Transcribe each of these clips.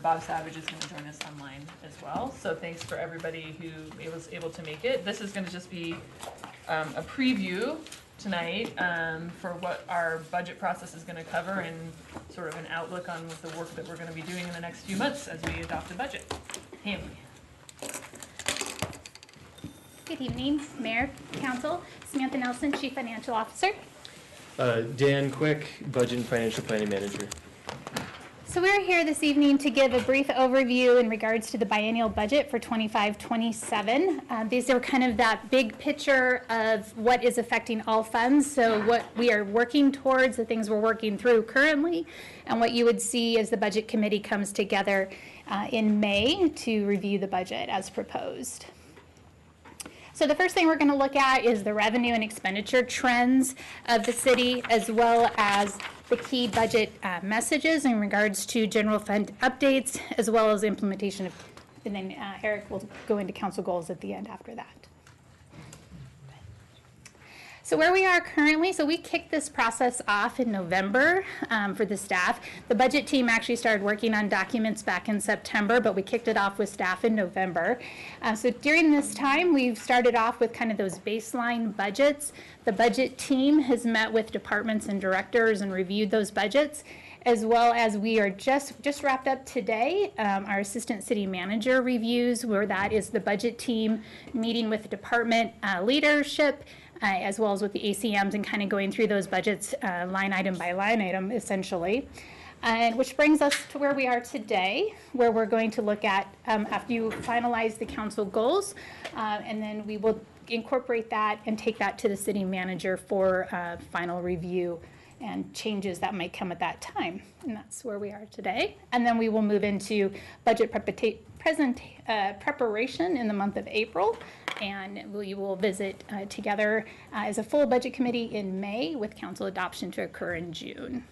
Bob Savage is going to join us online as well. So thanks for everybody who was able to make it. This is going to just be a preview tonight for what our budget process is going to cover and sort of an outlook on what the work that we're going to be doing in the next few months as we adopt the budget. Haley. Good evening, Mayor, Council. Samantha Nelson, Chief Financial Officer. Dan Quick, Budget and Financial Planning Manager. So we're here this evening to give a brief overview in regards to the biennial budget for 25-27. These are kind of that big picture of what is affecting all funds. So what we are working towards, the things we're working through currently, and what you would see as the Budget Committee comes together in May to review the budget as proposed. So the first thing we're going to look at is the revenue and expenditure trends of the city, as well as the key budget messages in regards to general fund updates, as well as implementation of, and then Eric will go into council goals at the end after that. So where we are currently, so we kicked this process off in November for the staff. The budget team actually started working on documents back in September, but we kicked it off with staff in November. So during this time, we've started off with kind of those baseline budgets. The budget team has met with departments and directors and reviewed those budgets, as well as we are just wrapped up today, our assistant city manager reviews, where that is the budget team meeting with department leadership, as well as with the ACMs, and kind of going through those budgets line item by line item, essentially. And which brings us to where we are today, where we're going to look at, after you finalize the council goals, and then we will incorporate that and take that to the city manager for final review and changes that might come at that time. And that's where we are today. And then we will move into budget preparation in the month of April. And we will visit together as a full budget committee in May, with council adoption to occur in June.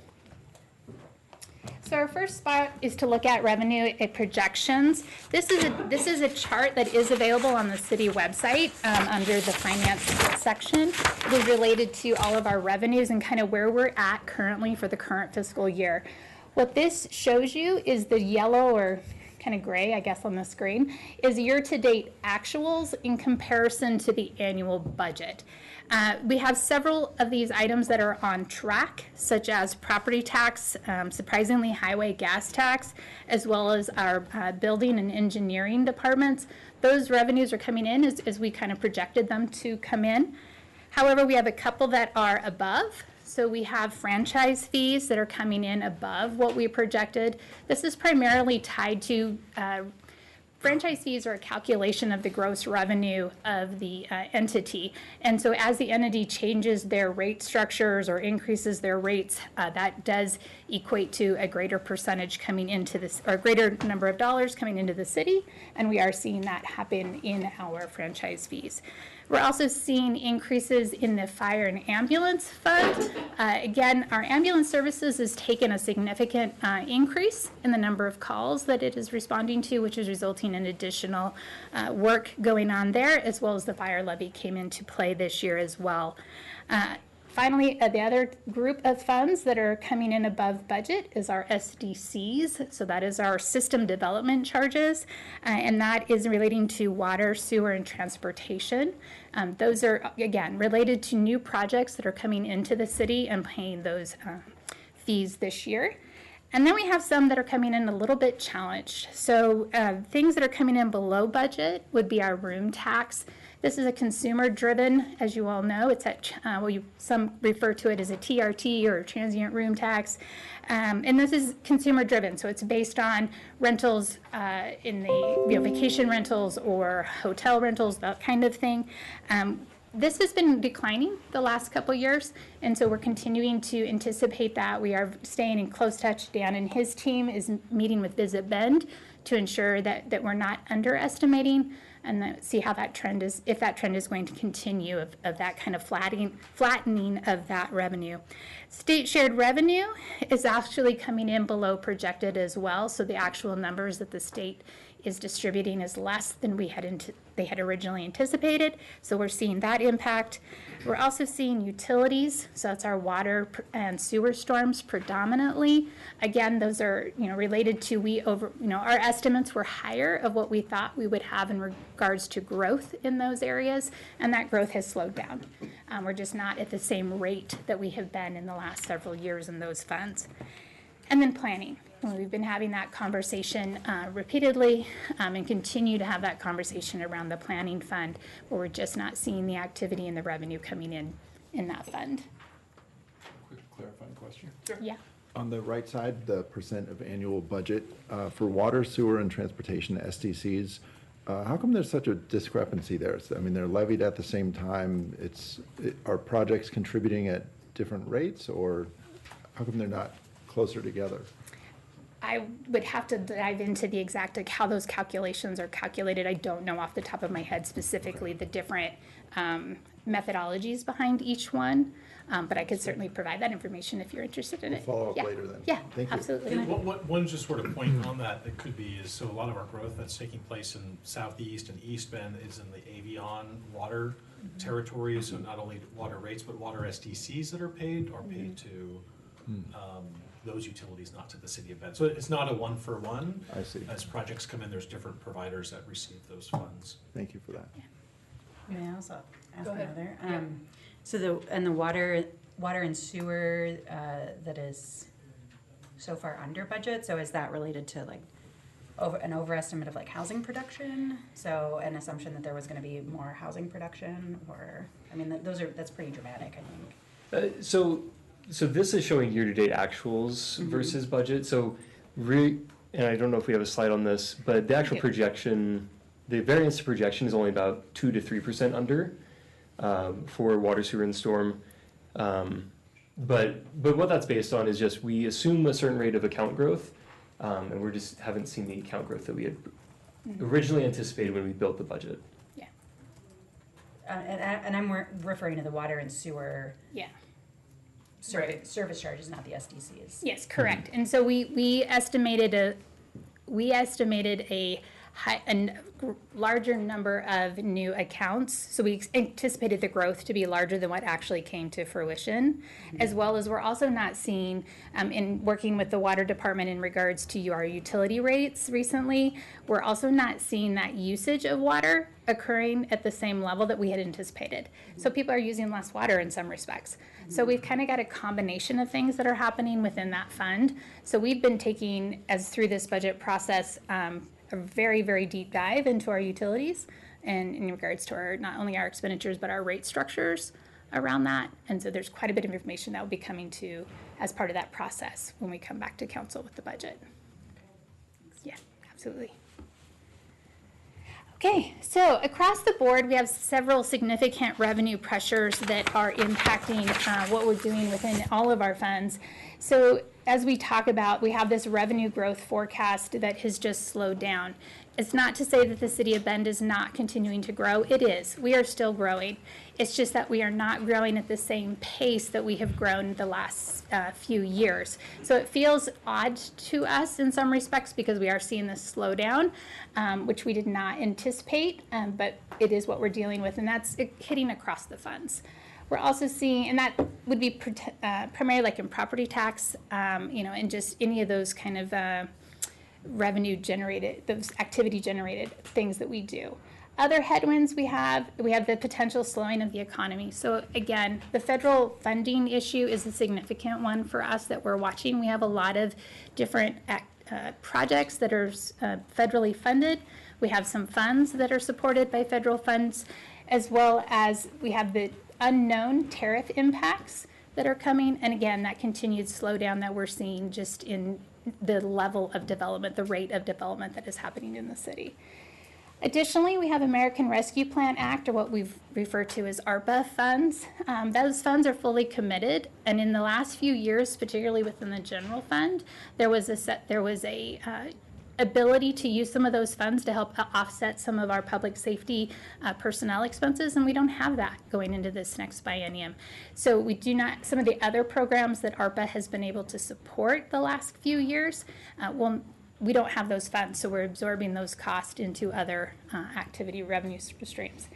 So our first spot is to look at revenue projections. This is a chart that is available on the city website under the finance section. It is related to all of our revenues and kind of where we're at currently for the current fiscal year. What this shows you is the yellow, or kind of gray, I guess, on the screen, is year-to-date actuals in comparison to the annual budget. We have several of these items that are on track, such as property tax, surprisingly highway gas tax, as well as our building and engineering departments. Those revenues are coming in as we kind of projected them to come in. However, we have a couple that are above. So we have franchise fees that are coming in above what we projected. This is primarily tied to franchise fees are a calculation of the gross revenue of the entity. And so as the entity changes their rate structures or increases their rates, that does equate to a greater percentage coming into this, or a greater number of dollars coming into the city. And we are seeing that happen in our franchise fees. We're also seeing increases in the fire and ambulance fund. Again, our ambulance services has taken a significant increase in the number of calls that it is responding to, which is resulting in additional work going on there, as well as the fire levy came into play this year as well. Finally, the other group of funds that are coming in above budget is our SDCs. So that is our system development charges, and that is relating to water, sewer, and transportation. Those are, again, related to new projects that are coming into the city and paying those fees this year. And then we have some that are coming in a little bit challenged. So things that are coming in below budget would be our room tax. This is a consumer-driven, as you all know. It's at, some refer to it as a TRT, or transient room tax. And this is consumer-driven, so it's based on rentals in the vacation rentals or hotel rentals, that kind of thing. This has been declining the last couple years, and so we're continuing to anticipate that. We are staying in close touch. Dan and his team is meeting with Visit Bend to ensure that we're not underestimating and then see how that trend is, if that trend is going to continue of that kind of flattening of that revenue. State shared revenue is actually coming in below projected as well, so the actual numbers that the state is distributing is less than they had originally anticipated, so we're seeing that impact. We're also seeing utilities, so that's our water and sewer storms predominantly. Again, those are related to our estimates were higher of what we thought we would have in regards to growth in those areas, and that growth has slowed down. We're just not at the same rate that we have been in the last several years in those funds. And then planning. We've been having that conversation repeatedly and continue to have that conversation around the planning fund, where we're just not seeing the activity and the revenue coming in that fund. Quick clarifying question. Yeah. On the right side, the percent of annual budget for water, sewer, and transportation SDCs, how come there's such a discrepancy there? I mean, they're levied at the same time. Are projects contributing at different rates, or how come they're not closer together? I would have to dive into the exact, like how those calculations are calculated. I don't know off the top of my head specifically the different methodologies behind each one, but I could certainly provide that information if you're interested in it. We'll follow up Yeah. later then. Yeah, Thank you. absolutely. One just sort of point on that could be is, so a lot of our growth that's taking place in Southeast and East Bend is in the Avion water territory, so not only water rates, but water SDCs that are paid to those utilities, not to the city of Bend. So it's not a one-for-one. I see. As projects come in, there's different providers that receive those funds. Thank you for that. May I also ask Go ahead. another? Yeah. So the water and sewer that is so far under budget, so is that related to like an overestimate of like housing production? So an assumption that there was gonna be more housing production, or, I mean, that's pretty dramatic, I think. So this is showing year-to-date actuals versus budget. So, and I don't know if we have a slide on this, but the actual projection, the variance to projection is only about 2 to 3% under for water, sewer, and storm. But what that's based on is just we assume a certain rate of account growth, and we just haven't seen the account growth that we had originally anticipated when we built the budget. Yeah. And I'm referring to the water and sewer Yeah. Right. service charges, not the SDCs. Yes, correct. And so we estimated a larger number of new accounts. So we anticipated the growth to be larger than what actually came to fruition, as well as we're also not seeing, in working with the water department in regards to our utility rates recently, we're also not seeing that usage of water occurring at the same level that we had anticipated. So people are using less water in some respects. So we've kind of got a combination of things that are happening within that fund. So we've been taking, as through this budget process, a very, very deep dive into our utilities and in regards to our, not only our expenditures, but our rate structures around that. And so there's quite a bit of information that will be coming to as part of that process when we come back to council with the budget. Yeah, absolutely. Okay, so across the board, we have several significant revenue pressures that are impacting what we're doing within all of our funds. So as we talk about, we have this revenue growth forecast that has just slowed down. It's not to say that the city of Bend is not continuing to grow. It is. We are still growing. It's just that we are not growing at the same pace that we have grown the last few years. So it feels odd to us in some respects because we are seeing this slowdown, which we did not anticipate, but it is what we're dealing with, and that's hitting across the funds. We're also seeing, and that would be primarily like in property tax, and just any of those kind of revenue generated, those activity generated things that we do. Other headwinds we have the potential slowing of the economy. So again, the federal funding issue is a significant one for us that we're watching. We have a lot of different projects that are federally funded. We have some funds that are supported by federal funds, as well as we have the unknown tariff impacts that are coming. And again, that continued slowdown that we're seeing just in the level of development, the rate of development that is happening in the city. Additionally, we have American Rescue Plan Act, or what we've referred to as ARPA funds. Those funds are fully committed, and in the last few years, particularly within the general fund, there was a ability to use some of those funds to help offset some of our public safety personnel expenses, and we don't have that going into this next biennium. So we do not, some of the other programs that ARPA has been able to support the last few years, we don't have those funds, so we're absorbing those costs into other activity revenue streams.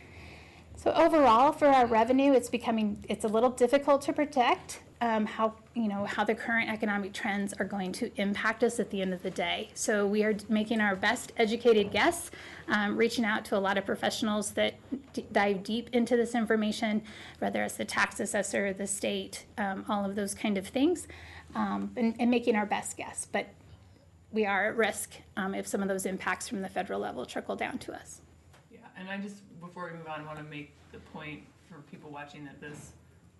So overall, for our revenue, it's a little difficult to predict how the current economic trends are going to impact us at the end of the day. So we are making our best educated guess, reaching out to a lot of professionals that dive deep into this information, whether it's the tax assessor, the state, all of those kind of things, and making our best guess. But we are at risk if some of those impacts from the federal level trickle down to us. Yeah, and I just, before we move on, want to make the point for people watching that this,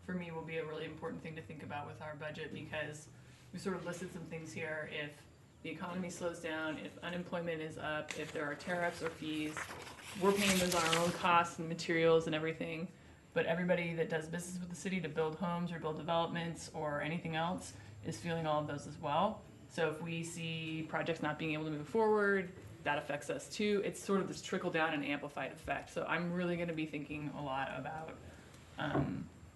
for me, will be a really important thing to think about with our budget, because we sort of listed some things here. If the economy slows down, if unemployment is up, if there are tariffs or fees, we're paying those on our own costs and materials and everything. But everybody that does business with the city to build homes or build developments or anything else is feeling all of those as well. So if we see projects not being able to move forward, that affects us too. It's sort of this trickle down and amplified effect. So I'm really going to be thinking a lot about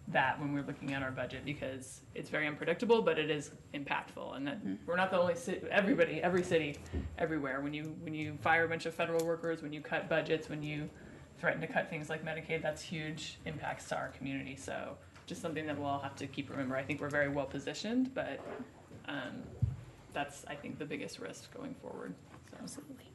that when we're looking at our budget, because it's very unpredictable, but it is impactful. And that we're not the only city, every city, everywhere. When you fire a bunch of federal workers, when you cut budgets, when you threaten to cut things like Medicaid, that's huge impacts to our community. So just something that we'll all have to keep remember. I think we're very well positioned, but that's, I think, the biggest risk going forward. So. Absolutely.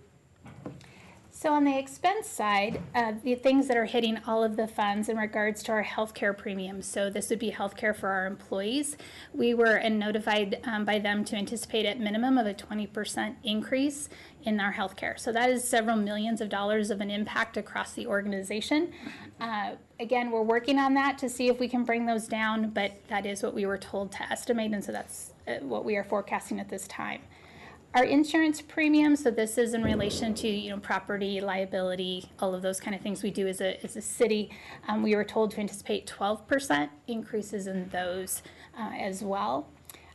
So on the expense side, the things that are hitting all of the funds in regards to our healthcare premiums. So this would be healthcare for our employees. We were notified by them to anticipate at minimum of a 20% increase in our healthcare. So that is several millions of dollars of an impact across the organization. Again, we're working on that to see if we can bring those down, but that is what we were told to estimate, and so that's what we are forecasting at this time. Our insurance premiums, so this is in relation to property, liability, all of those kind of things we do as a city. We were told to anticipate 12% increases in those as well.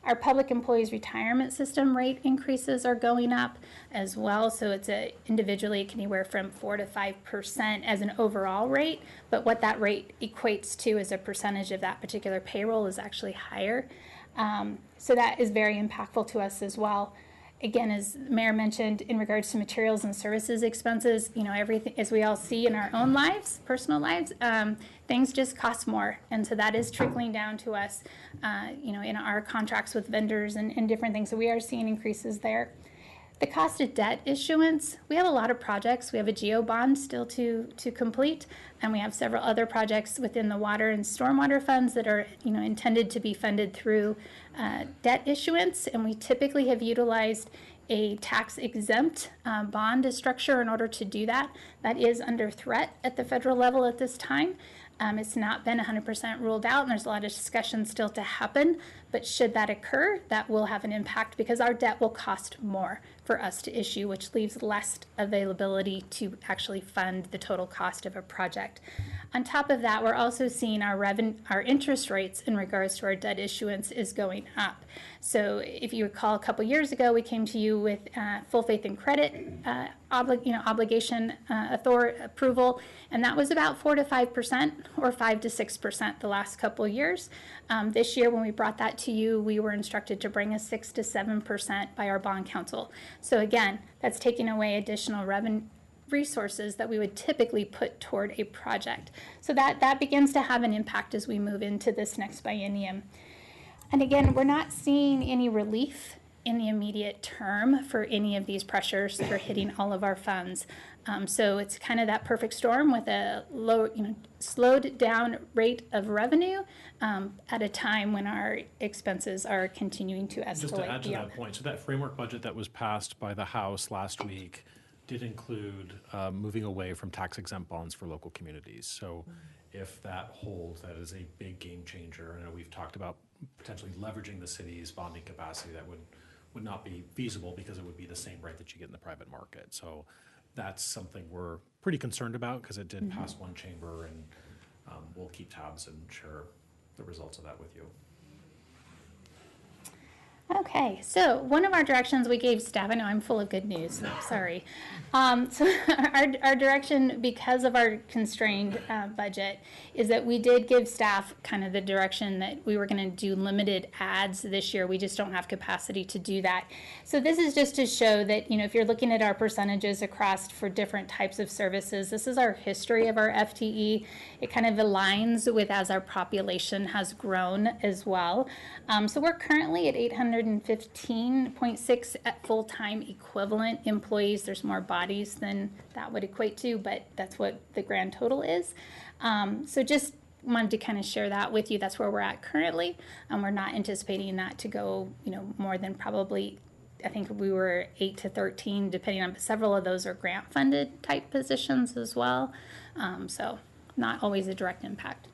Our public employees retirement system rate increases are going up as well. So it's individually it can anywhere from 4 to 5% as an overall rate, but what that rate equates to as a percentage of that particular payroll is actually higher. So that is very impactful to us as well. Again, as the Mayor mentioned, in regards to materials and services expenses, everything, as we all see in our own lives, personal lives, things just cost more. And so that is trickling down to us, in our contracts with vendors and different things. So we are seeing increases there. The cost of debt issuance, we have a lot of projects. We have a GEO bond still to complete, and we have several other projects within the water and stormwater funds that are intended to be funded through debt issuance, and we typically have utilized a tax exempt bond structure in order to do that. That is under threat at the federal level at this time. It's not been 100% ruled out, and there's a lot of discussion still to happen, but should that occur, that will have an impact because our debt will cost more for us to issue, which leaves less availability to actually fund the total cost of a project. On top of that, we're also seeing our interest rates in regards to our debt issuance is going up. So if you recall, a couple years ago, we came to you with full faith and credit obligation approval, and that was about 4 to 5% or 5 to 6% the last couple of years. This year, when we brought that to you, we were instructed to bring a 6 to 7% by our bond counsel. So again, that's taking away additional resources that we would typically put toward a project. So that begins to have an impact as we move into this next biennium. And again, we're not seeing any relief in the immediate term for any of these pressures that are hitting all of our funds. So it's kind of that perfect storm with a low, slowed down rate of revenue at a time when our expenses are continuing to escalate. Just to add to that point, so that framework budget that was passed by the House last week did include moving away from tax exempt bonds for local communities. So if that holds, that is a big game changer. I know we've talked about potentially leveraging the city's bonding capacity. That would not be feasible because it would be the same rate that you get in the private market. So that's something we're pretty concerned about because it did pass one chamber, and we'll keep tabs and share the results of that with you. Okay, so one of our directions we gave staff, I know I'm full of good news, sorry. So our direction, because of our constrained budget, is that we did give staff kind of the direction that we were gonna do limited ads this year. We just don't have capacity to do that. So this is just to show that, you know, if you're looking at our percentages across for different types of services, this is our history of our FTE. It kind of aligns with as our population has grown as well. So we're currently at 815.6 at full-time equivalent employees. There's more bodies than that would equate to, but that's what the grand total is. So just wanted to kind of share that with you. That's where we're at currently. We're not anticipating that to go, you know, more than probably, I think we were 8 to 13, depending on, several of those are grant-funded type positions as well. So not always a direct impact.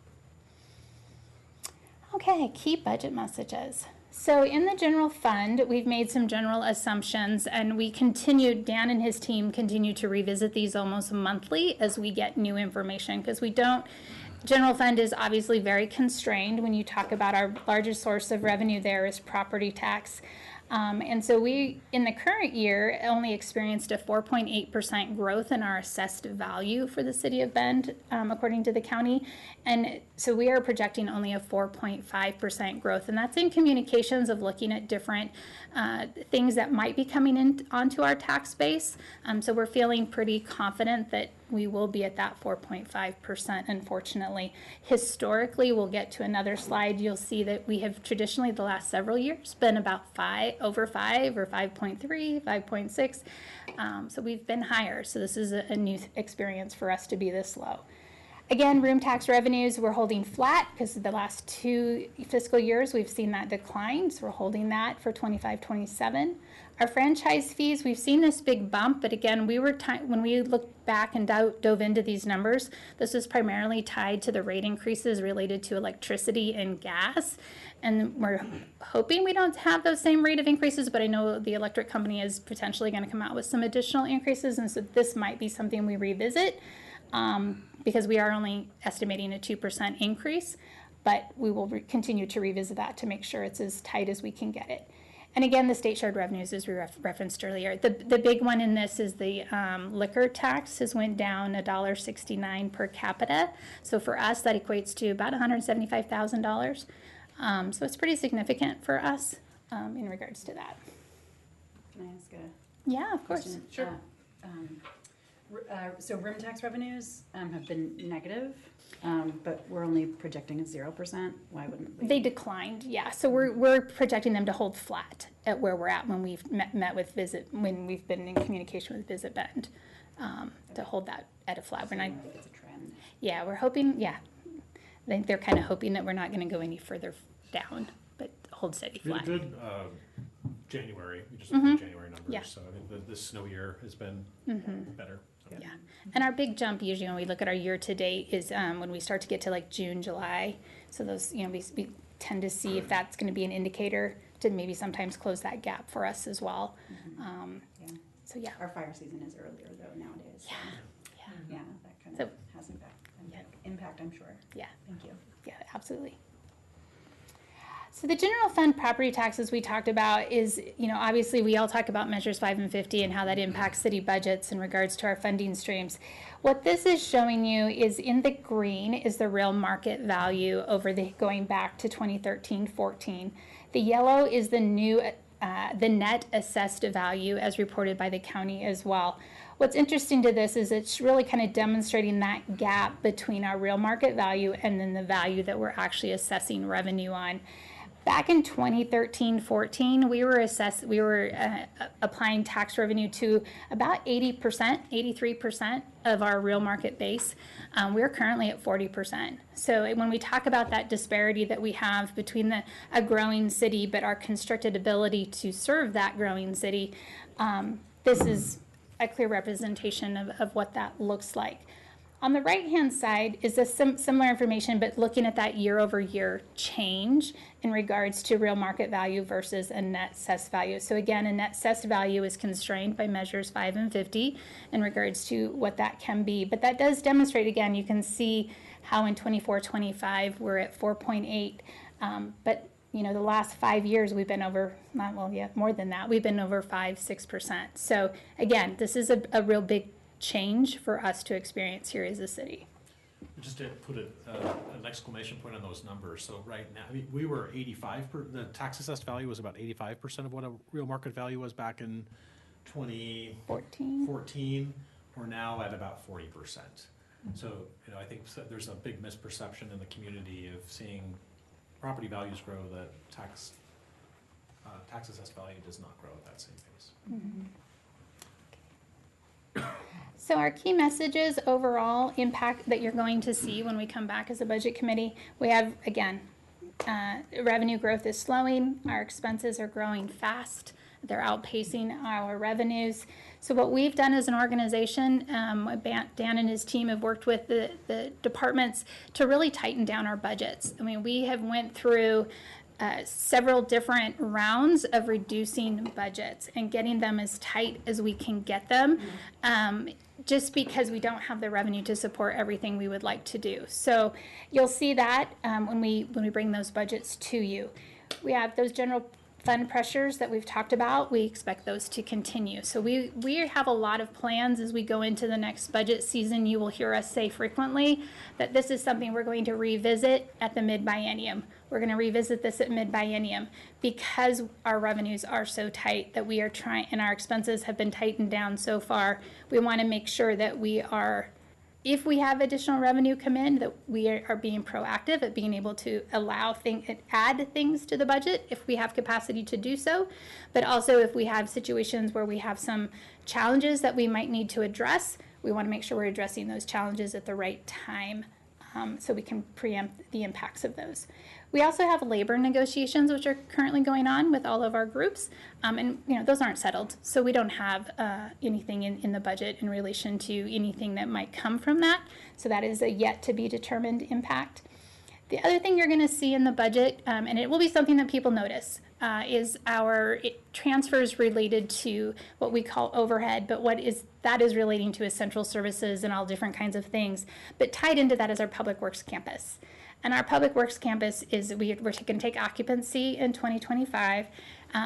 Okay, key budget messages. So in the general fund, we've made some general assumptions, and we continued, Dan and his team continue to revisit these almost monthly as we get new information, because we don't, general fund is obviously very constrained. When you talk about our largest source of revenue there is property tax. And so we, in the current year, only experienced a 4.8% growth in our assessed value for the city of Bend, according to the county. And so we are projecting only a 4.5% growth. And that's in communications of looking at different things that might be coming in onto our tax base. So we're feeling pretty confident that we will be at that 4.5%, unfortunately. Historically, we'll get to another slide. You'll see that we have traditionally, the last several years, been about over 5 or 5.3, 5.6. So we've been higher. So this is a new experience for us to be this low. Again, room tax revenues, we're holding flat because the last 2 fiscal years, we've seen that decline. So we're holding that for 25-27. Our franchise fees, we've seen this big bump, but again, when we looked back and dove into these numbers, this is primarily tied to the rate increases related to electricity and gas. And we're hoping we don't have those same rate of increases, but I know the electric company is potentially going to come out with some additional increases, and so this might be something we revisit because we are only estimating a 2% increase, but we will continue to revisit that to make sure it's as tight as we can get it. And again, the state shared revenues, as we referenced earlier. The big one in this is the liquor tax has went down $1.69 per capita. So for us, that equates to about $175,000. So it's pretty significant for us in regards to that. Can I ask a Yeah, of course. question? Sure. So room tax revenues have been negative, but we're only projecting a 0%. Why wouldn't we? They declined, yeah. So we're projecting them to hold flat at where we're at when we've met with when we've been in communication with Visit Bend, to hold that at a flat. So you think it's a trend? Yeah, we're hoping, yeah. I think they're kind of hoping that we're not going to go any further down, but hold steady We had flat. a good January, we just looked at January numbers, Yeah. so I think this snow year has been better. So. Yeah, and our big jump usually when we look at our year to date is when we start to get to like June, July. So those, you know, we tend to see if that's going to be an indicator to maybe sometimes close that gap for us as well. Yeah. So yeah. Our fire season is earlier though nowadays. So yeah, that kind So- of has impact, I'm sure. Yeah. Thank you. Yeah, absolutely. So the general fund property taxes we talked about is, you know, obviously we all talk about measures 5 and 50 and how that impacts city budgets in regards to our funding streams. What this is showing you is in the green is the real market value over the going back to 2013-14. The yellow is the new the net assessed value as reported by the county as well. What's interesting to this is it's really kind of demonstrating that gap between our real market value and then the value that we're actually assessing revenue on. Back in 2013-14, we were applying tax revenue to about 80%, 83% of our real market base. We're currently at 40%. So when we talk about that disparity that we have between a growing city but our constricted ability to serve that growing city, this is a clear representation of what that looks like. On the right-hand side is a similar information, but looking at that year-over-year change in regards to real market value versus a net assessed value. So again, a net assessed value is constrained by measures 5 and 50 in regards to what that can be. But that does demonstrate, again, you can see how in 24-25 we're at 4.8. But the last 5 years, we've been over, more than that. We've been over 5-6%. So again, this is a real big change for us to experience here as a city. Just to put an exclamation point on those numbers, so right now, I mean, we were 85%, the tax assessed value was about 85% of what a real market value was back in 2014. We're now at about 40%. So, I think there's a big misperception in the community of seeing property values grow, that tax assessed value does not grow at that same pace. So our key messages overall impact that you're going to see when we come back as a budget committee, we have, again, revenue growth is slowing, our expenses are growing fast, they're outpacing our revenues. So what we've done as an organization, Dan and his team have worked with the departments to really tighten down our budgets. I mean, we have went through several different rounds of reducing budgets and getting them as tight as we can get them, just because we don't have the revenue to support everything we would like to do. So you'll see that when we bring those budgets to you. We have those general fund pressures that we've talked about. We expect those to continue. So we have a lot of plans as we go into the next budget season. You will hear us say frequently that this is something we're going to revisit at the mid-biennium. We're going to revisit this at mid-biennium because our revenues are so tight that we are trying, and our expenses have been tightened down so far. We want to make sure that we are, if we have additional revenue come in, that we are being proactive at being able to add things to the budget if we have capacity to do so, but also if we have situations where we have some challenges that we might need to address, we want to make sure we're addressing those challenges at the right time, so we can preempt the impacts of those. We also have labor negotiations, which are currently going on with all of our groups, and those aren't settled, so we don't have anything in the budget in relation to anything that might come from that. So that is a yet to be determined impact. The other thing you're going to see in the budget, and it will be something that people notice, is our transfers related to what we call overhead, but that is relating to essential services and all different kinds of things. But tied into that is our Public Works campus. And our Public Works campus is, we're going to take occupancy in 2025.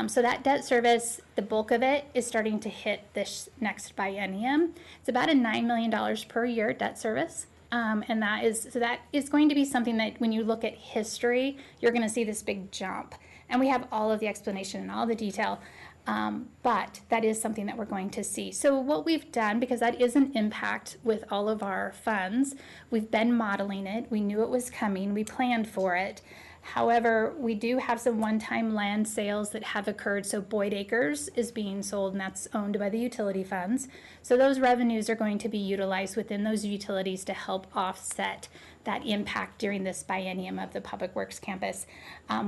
So that debt service, the bulk of it is starting to hit this next biennium. It's about a $9 million per year debt service. And that is going to be something that when you look at history, you're going to see this big jump. And we have all of the explanation and all the detail. But that is something that we're going to see. So what we've done, because that is an impact with all of our funds, we've been modeling it. We knew it was coming. We planned for it. However, we do have some one-time land sales that have occurred. So Boyd Acres is being sold, and that's owned by the utility funds. So those revenues are going to be utilized within those utilities to help offset that impact during this biennium of the Public Works campus.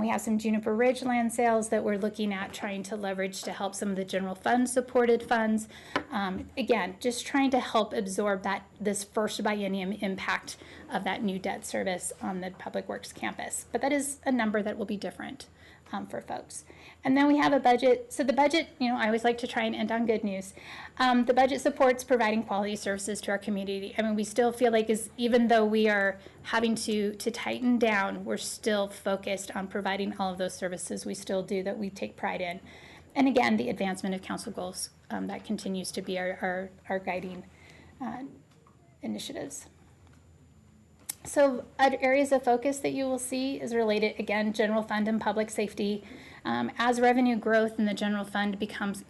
We have some Juniper Ridge land sales that we're looking at trying to leverage to help some of the general fund supported funds. Again, just trying to help absorb this first biennium impact of that new debt service on the Public Works campus. But that is a number that will be different for folks. And then we have a budget. So the budget, I always like to try and end on good news. The budget supports providing quality services to our community. I mean, we still feel like even though we are having to tighten down, we're still focused on providing all of those services we still do that we take pride in. And again, the advancement of council goals, that continues to be our guiding initiatives. So other areas of focus that you will see is related, again, general fund and public safety. As revenue growth in the general fund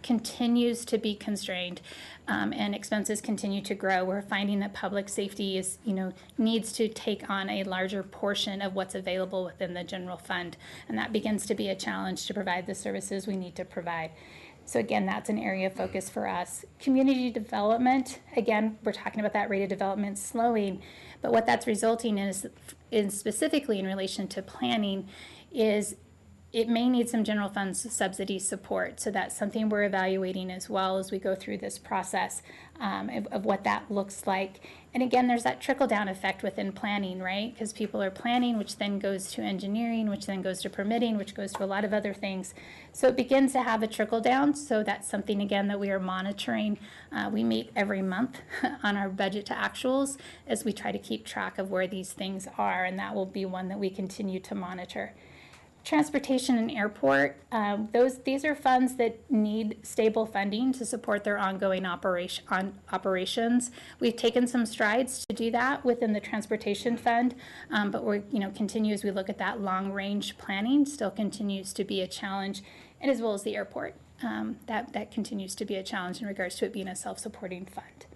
continues to be constrained, and expenses continue to grow, we're finding that public safety needs to take on a larger portion of what's available within the general fund, and that begins to be a challenge to provide the services we need to provide. So again, that's an area of focus for us. Community development, again, we're talking about that rate of development slowing, but what that's resulting in specifically in relation to planning is it may need some general fund subsidy support. So that's something we're evaluating as well as we go through this process of what that looks like. And again, there's that trickle-down effect within planning, right? Because people are planning, which then goes to engineering, which then goes to permitting, which goes to a lot of other things. So it begins to have a trickle-down. So that's something, again, that we are monitoring. We meet every month on our budget to actuals as we try to keep track of where these things are, and that will be one that we continue to monitor. Transportation and airport, these are funds that need stable funding to support their ongoing operations. We've taken some strides to do that within the transportation fund, but we're, continue as we look at that long-range planning, still continues to be a challenge, and as well as the airport. That continues to be a challenge in regards to it being a self-supporting fund.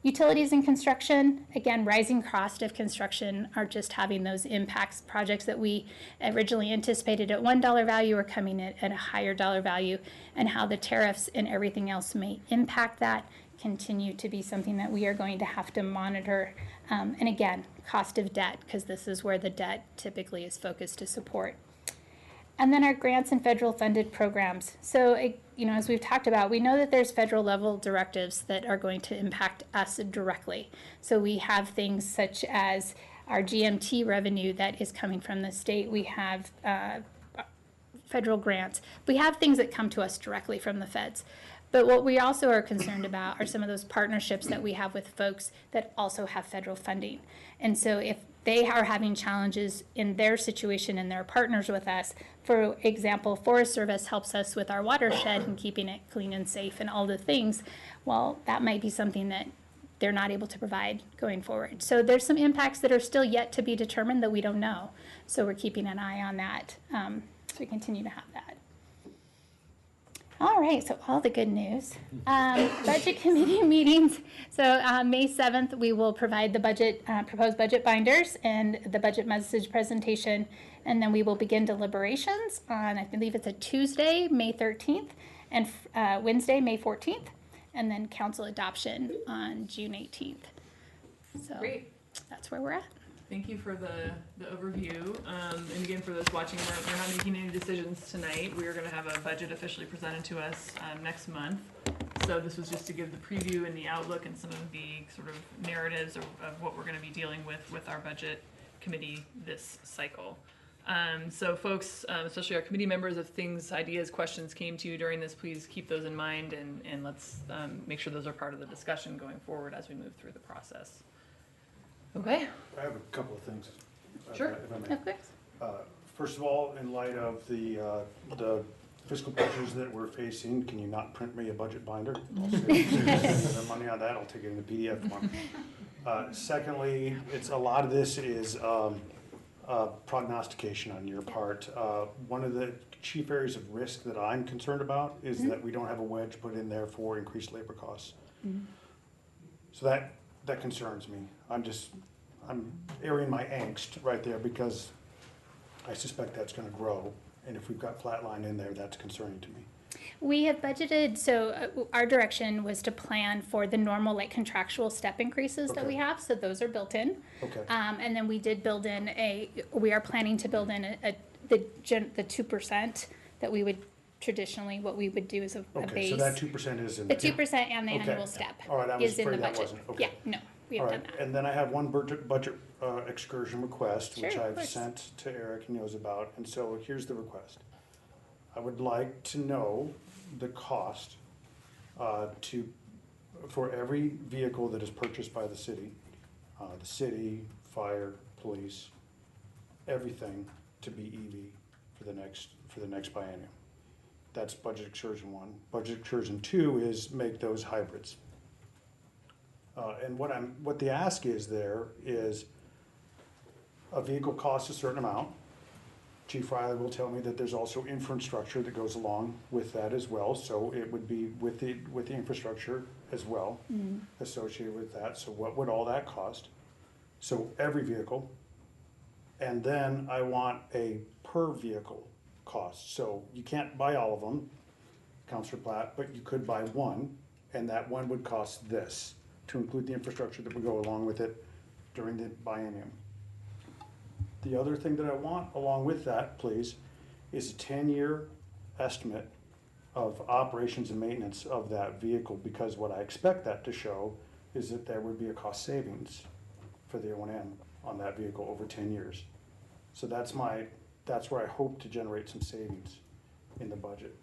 Utilities and construction, again, rising cost of construction are just having those impacts. Projects that we originally anticipated at $1 value are coming in at a higher dollar value, and how the tariffs and everything else may impact that continue to be something that we are going to have to monitor. And again, cost of debt, because this is where the debt typically is focused to support. And then our grants and federal funded programs. So, as we've talked about, we know that there's federal level directives that are going to impact us directly. So we have things such as our GMT revenue that is coming from the state. We have federal grants. We have things that come to us directly from the feds. But what we also are concerned about are some of those partnerships that we have with folks that also have federal funding. And so if they are having challenges in their situation and they're partners with us, for example, Forest Service helps us with our watershed and keeping it clean and safe and all the things, well, that might be something that they're not able to provide going forward. So there's some impacts that are still yet to be determined that we don't know. So we're keeping an eye on that. So we continue to have that. All right, so all the good news. Budget committee meetings. So May 7th, we will provide the budget, proposed budget binders and the budget message presentation, and then we will begin deliberations on, I believe it's a Tuesday, May 13th, and Wednesday, May 14th, and then council adoption on June 18th. So Great. that's where we're at. Thank you for the overview. And again, for those watching, we're not making any decisions tonight. We are going to have a budget officially presented to us next month. So this was just to give the preview and the outlook and some of the sort of narratives of what we're going to be dealing with our budget committee this cycle. So folks, especially our committee members, if things, ideas, questions came to you during this, please keep those in mind, and let's make sure those are part of the discussion going forward as we move through the process. Okay. I have a couple of things. Sure. If I may. Of course. First of all, in light of the fiscal pressures that we're facing, can you not print me a budget binder? I'll save the money on that, I'll take it in the PDF form. Secondly, a lot of this is prognostication on your part. One of the chief areas of risk that I'm concerned about is that we don't have a wedge put in there for increased labor costs. So that concerns me. I'm airing my angst right there because I suspect that's gonna grow. And if we've got flatline in there, that's concerning to me. We have budgeted, so our direction was to plan for the normal contractual step increases that we Okay. have, so those are built in. Okay. And then we did build in we are planning to build in the 2% that we would traditionally, what we would do as a Okay, base. so that 2% is in The there. 2% and the Okay. annual step All right, I was is in the afraid that budget. wasn't, okay. Yeah, no, we All have right, done that. and then I have one budget excursion request, which Sure, of I've course. sent to Eric, he knows about, and so here's the request. I would like to know the cost for every vehicle that is purchased by the city, fire, police, everything to be EV for the next biennium. That's budget excursion 1. Budget excursion 2 is make those hybrids. And what the ask is there is a vehicle costs a certain amount. Chief Riley will tell me that there's also infrastructure that goes along with that as well, so it would be with the infrastructure as well associated with that. So what would all that cost? So every vehicle, and then I want a per vehicle cost. So you can't buy all of them, Councilor Platt, but you could buy one, and that one would cost this, to include the infrastructure that would go along with it during the biennium. The other thing that I want along with that, please, is a 10-year estimate of operations and maintenance of that vehicle, because what I expect that to show is that there would be a cost savings for the O&M on that vehicle over 10 years. So that's where I hope to generate some savings in the budget.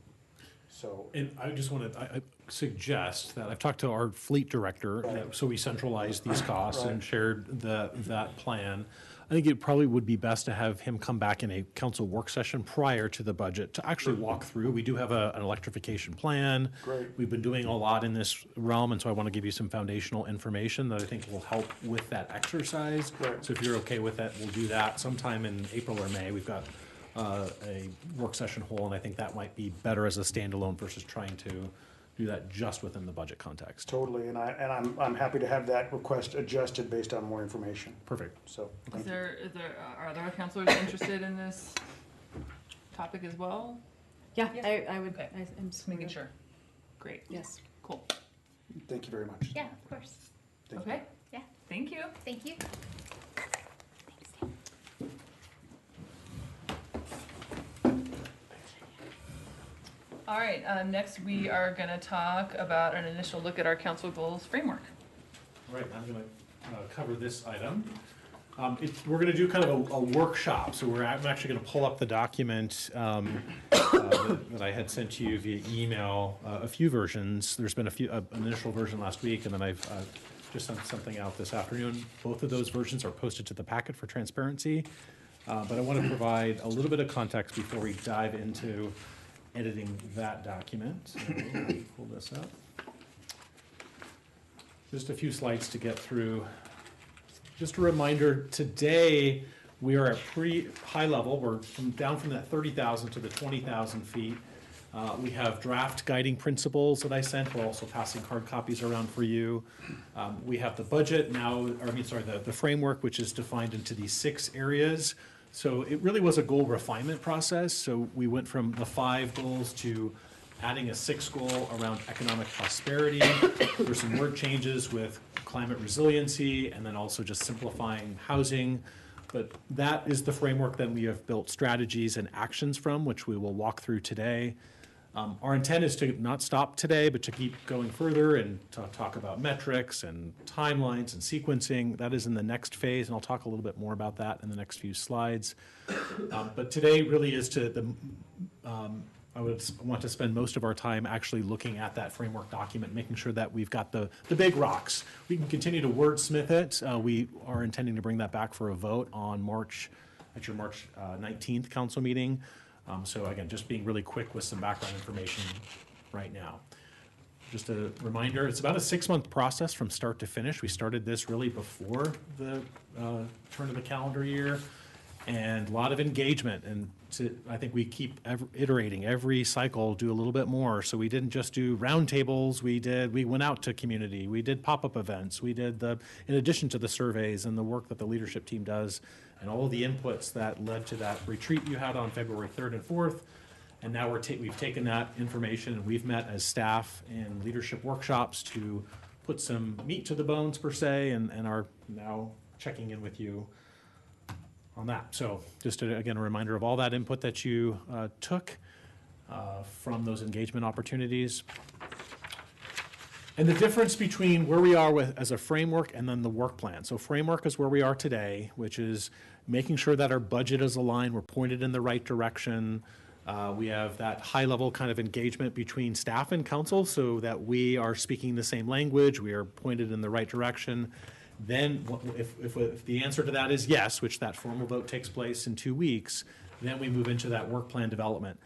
So, And I just want to I suggest that I've talked to our fleet director, Right. so we centralized these costs and Right. shared that plan. I think it probably would be best to have him come back in a council work session prior to the budget to actually walk through. We do have an electrification plan. Great. We've been doing a lot in this realm, and so I want to give you some foundational information that I think will help with that exercise. Right. So if you're okay with that, we'll do that sometime in April or May. We've got a work session hole, and I think that might be better as a standalone versus trying to do that just within the budget context. Totally, and I'm happy to have that request adjusted based on more information, Perfect. so. Is thank you. are there counselors interested in this topic as well? Yeah, I would, Okay. I'm Just making sure. Great. Yes. Cool. Thank you very much. Yeah, of course. Thank you. Okay. Yeah, Thank you. thank you. All right, next we are gonna talk about an initial look at our council goals framework. Right, I'm gonna cover this item. We're gonna do kind of a workshop, so I'm actually gonna pull up the document that I had sent to you via email, a few versions. There's been an initial version last week, and then I've just sent something out this afternoon. Both of those versions are posted to the packet for transparency, but I wanna provide a little bit of context before we dive into editing that document. So let me pull this up. Just a few slides to get through. Just a reminder, today we are at pretty high level. We're down from that 30,000 to the 20,000 feet. We have draft guiding principles that I sent. We're also passing hard copies around for you. We have the budget now, the framework, which is defined into these 6 areas. So it really was a goal refinement process. So we went from the 5 goals to adding a 6th goal around economic prosperity. There's some word changes with climate resiliency, and then also just simplifying housing. But that is the framework that we have built strategies and actions from, which we will walk through today. Our intent is to not stop today, but to keep going further and to talk about metrics and timelines and sequencing. That is in the next phase, and I'll talk a little bit more about that in the next few slides. But today really is I would want to spend most of our time actually looking at that framework document, making sure that we've got the big rocks. We can continue to wordsmith it. We are intending to bring that back for a vote on at your March 19th council meeting. So again, just being really quick with some background information right now. Just a reminder, it's about a 6-month process from start to finish. We started this really before the turn of the calendar year, and a lot of engagement. And I think we keep iterating every cycle, do a little bit more. So we didn't just do roundtables. We went out to community. We did pop-up events. We did in addition to the surveys and the work that the leadership team does, and all of the inputs that led to that retreat you had on February 3rd and 4th. And now we've taken that information and we've met as staff in leadership workshops to put some meat to the bones per se, and are now checking in with you on that. So just again, a reminder of all that input that you took from those engagement opportunities. And the difference between where we are as a framework and then the work plan. So framework is where we are today, which is making sure that our budget is aligned, we're pointed in the right direction. We have that high level kind of engagement between staff and council so that we are speaking the same language, we are pointed in the right direction. Then if the answer to that is yes, which that formal vote takes place in 2 weeks, then we move into that work plan development.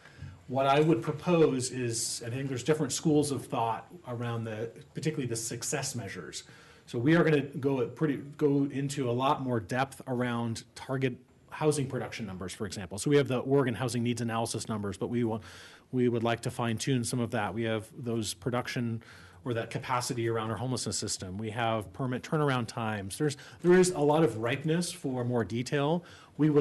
What I would propose is, I think there's different schools of thought around particularly the success measures. So we are going to go into a lot more depth around target housing production numbers, for example. So we have the Oregon Housing Needs Analysis numbers, but we would like to fine tune some of that. We have those production or that capacity around our homelessness system. We have permit turnaround times. There is a lot of ripeness for more detail. We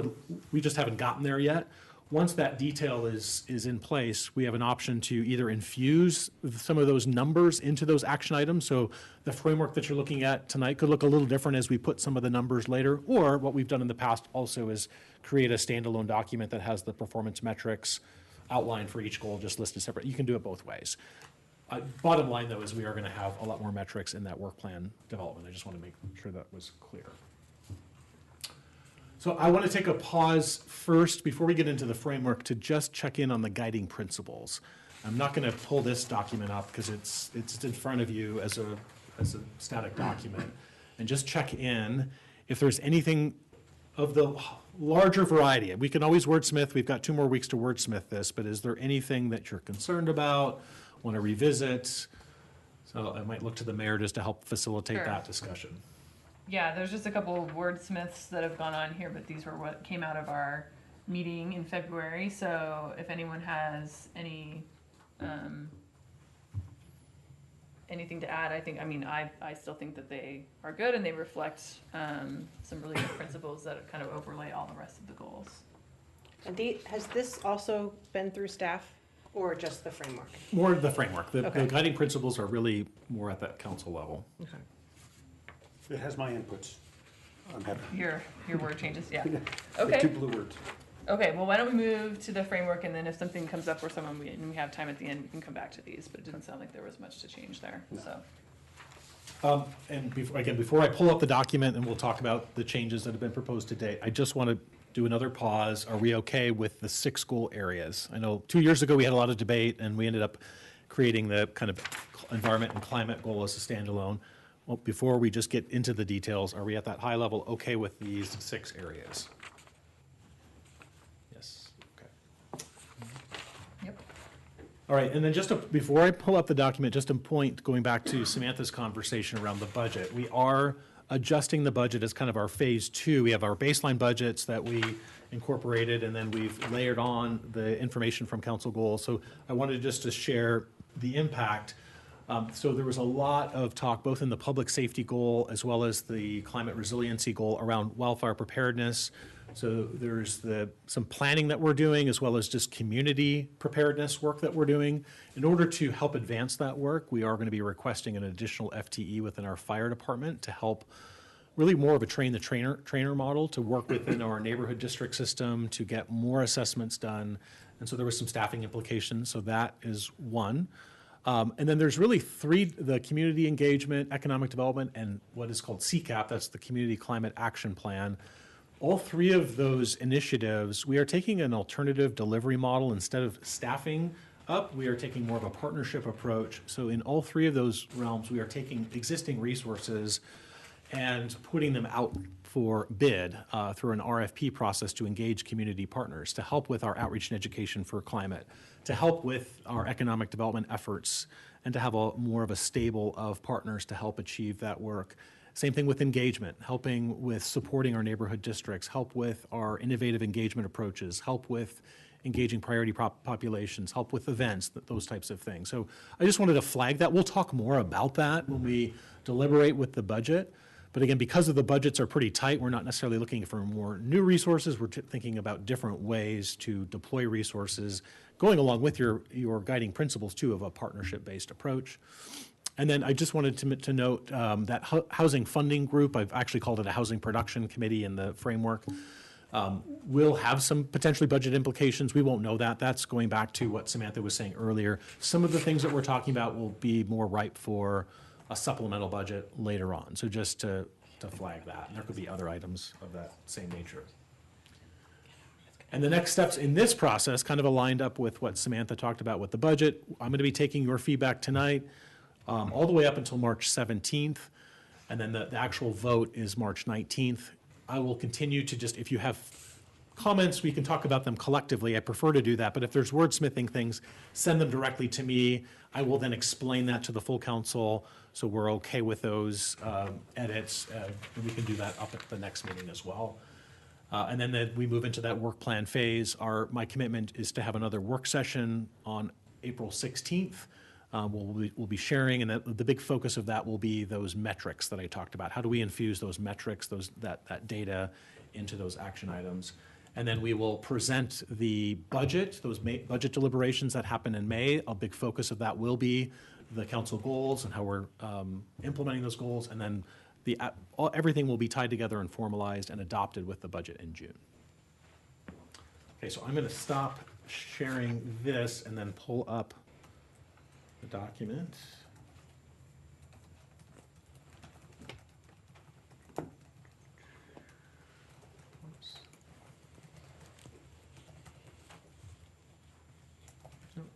just haven't gotten there yet. Once that detail is in place, we have an option to either infuse some of those numbers into those action items. So the framework that you're looking at tonight could look a little different as we put some of the numbers later. Or what we've done in the past also is create a standalone document that has the performance metrics outlined for each goal, just listed separate. You can do it both ways. Bottom line, though, is we are going to have a lot more metrics in that work plan development. I just want to make sure that was clear. So I want to take a pause first before we get into the framework to just check in on the guiding principles. I'm not going to pull this document up because it's in front of you as a static document, and just check in if there's anything of the larger variety, we can always wordsmith, we've got 2 more weeks to wordsmith this, but is there anything that you're concerned about, want to revisit? So I might look to the mayor just to help facilitate Sure. that discussion. Yeah, there's just a couple of wordsmiths that have gone on here, but these were what came out of our meeting in February. So if anyone has any, anything to add, I still think that they are good and they reflect, some really good principles that kind of overlay all the rest of the goals. And has this also been through staff or just the framework? More the framework, the Okay. guiding principles are really more at that council level. Okay. It has my inputs. I'm happy. Your word changes, yeah. The Okay. 2 blue words. Okay, well, why don't we move to the framework, and then if something comes up or and we have time at the end, we can come back to these, but it didn't sound like there was much to change there, so. And before I pull up the document and we'll talk about the changes that have been proposed to date, I just want to do another pause. Are we okay with the 6 goal areas? I know 2 years ago we had a lot of debate and we ended up creating the kind of environment and climate goal as a standalone. Well, before we just get into the details, are we at that high level okay with these 6 areas? Yes, okay. Yep. All right, and then before I pull up the document, just a point going back to Samantha's conversation around the budget. We are adjusting the budget as kind of our phase 2. We have our baseline budgets that we incorporated, and then we've layered on the information from council goals. So I wanted just to share the impact. So there was a lot of talk, both in the public safety goal as well as the climate resiliency goal around wildfire preparedness. So there's some planning that we're doing as well as just community preparedness work that we're doing. In order to help advance that work, we are going to be requesting an additional FTE within our fire department to help really more of a train-the-trainer model to work within our neighborhood district system to get more assessments done. And so there was some staffing implications, so that is one. And then there's really 3, the community engagement, economic development, and what is called CCAP, that's the Community Climate Action Plan. All 3 of those initiatives, we are taking an alternative delivery model. Instead of staffing up, we are taking more of a partnership approach. So in all 3 of those realms, we are taking existing resources and putting them out for bid through an RFP process to engage community partners, to help with our outreach and education for climate, to help with our economic development efforts, and to have more of a stable of partners to help achieve that work. Same thing with engagement, helping with supporting our neighborhood districts, help with our innovative engagement approaches, help with engaging priority populations, help with events, those types of things. So I just wanted to flag that. We'll talk more about that when we deliberate with the budget. But again, because of the budgets are pretty tight, we're not necessarily looking for more new resources. We're thinking about different ways to deploy resources, going along with your guiding principles too of a partnership-based approach. And then I just wanted to note that housing funding group, I've actually called it a housing production committee in the framework, will have some potentially budget implications. We won't know that. That's going back to what Samantha was saying earlier. Some of the things that we're talking about will be more ripe for a supplemental budget later on. So just to flag that. And there could be other items of that same nature. And the next steps in this process kind of aligned up with what Samantha talked about with the budget. I'm going to be taking your feedback tonight all the way up until March 17th. And then the actual vote is March 19th. I will continue to if you have comments, we can talk about them collectively. I prefer to do that. But if there's wordsmithing things, send them directly to me. I will then explain that to the full council. So we're okay with those edits. And we can do that up at the next meeting as well. And then we move into that work plan phase. My commitment is to have another work session on April 16th. We'll be sharing, and the big focus of that will be those metrics that I talked about. How do we infuse those metrics, that data into those action items? And then we will present the budget, those budget deliberations that happen in May. A big focus of that will be the council goals and how we're implementing those goals. And then everything will be tied together and formalized and adopted with the budget in June. Okay, so I'm going to stop sharing this and then pull up the document. Oops. Nope.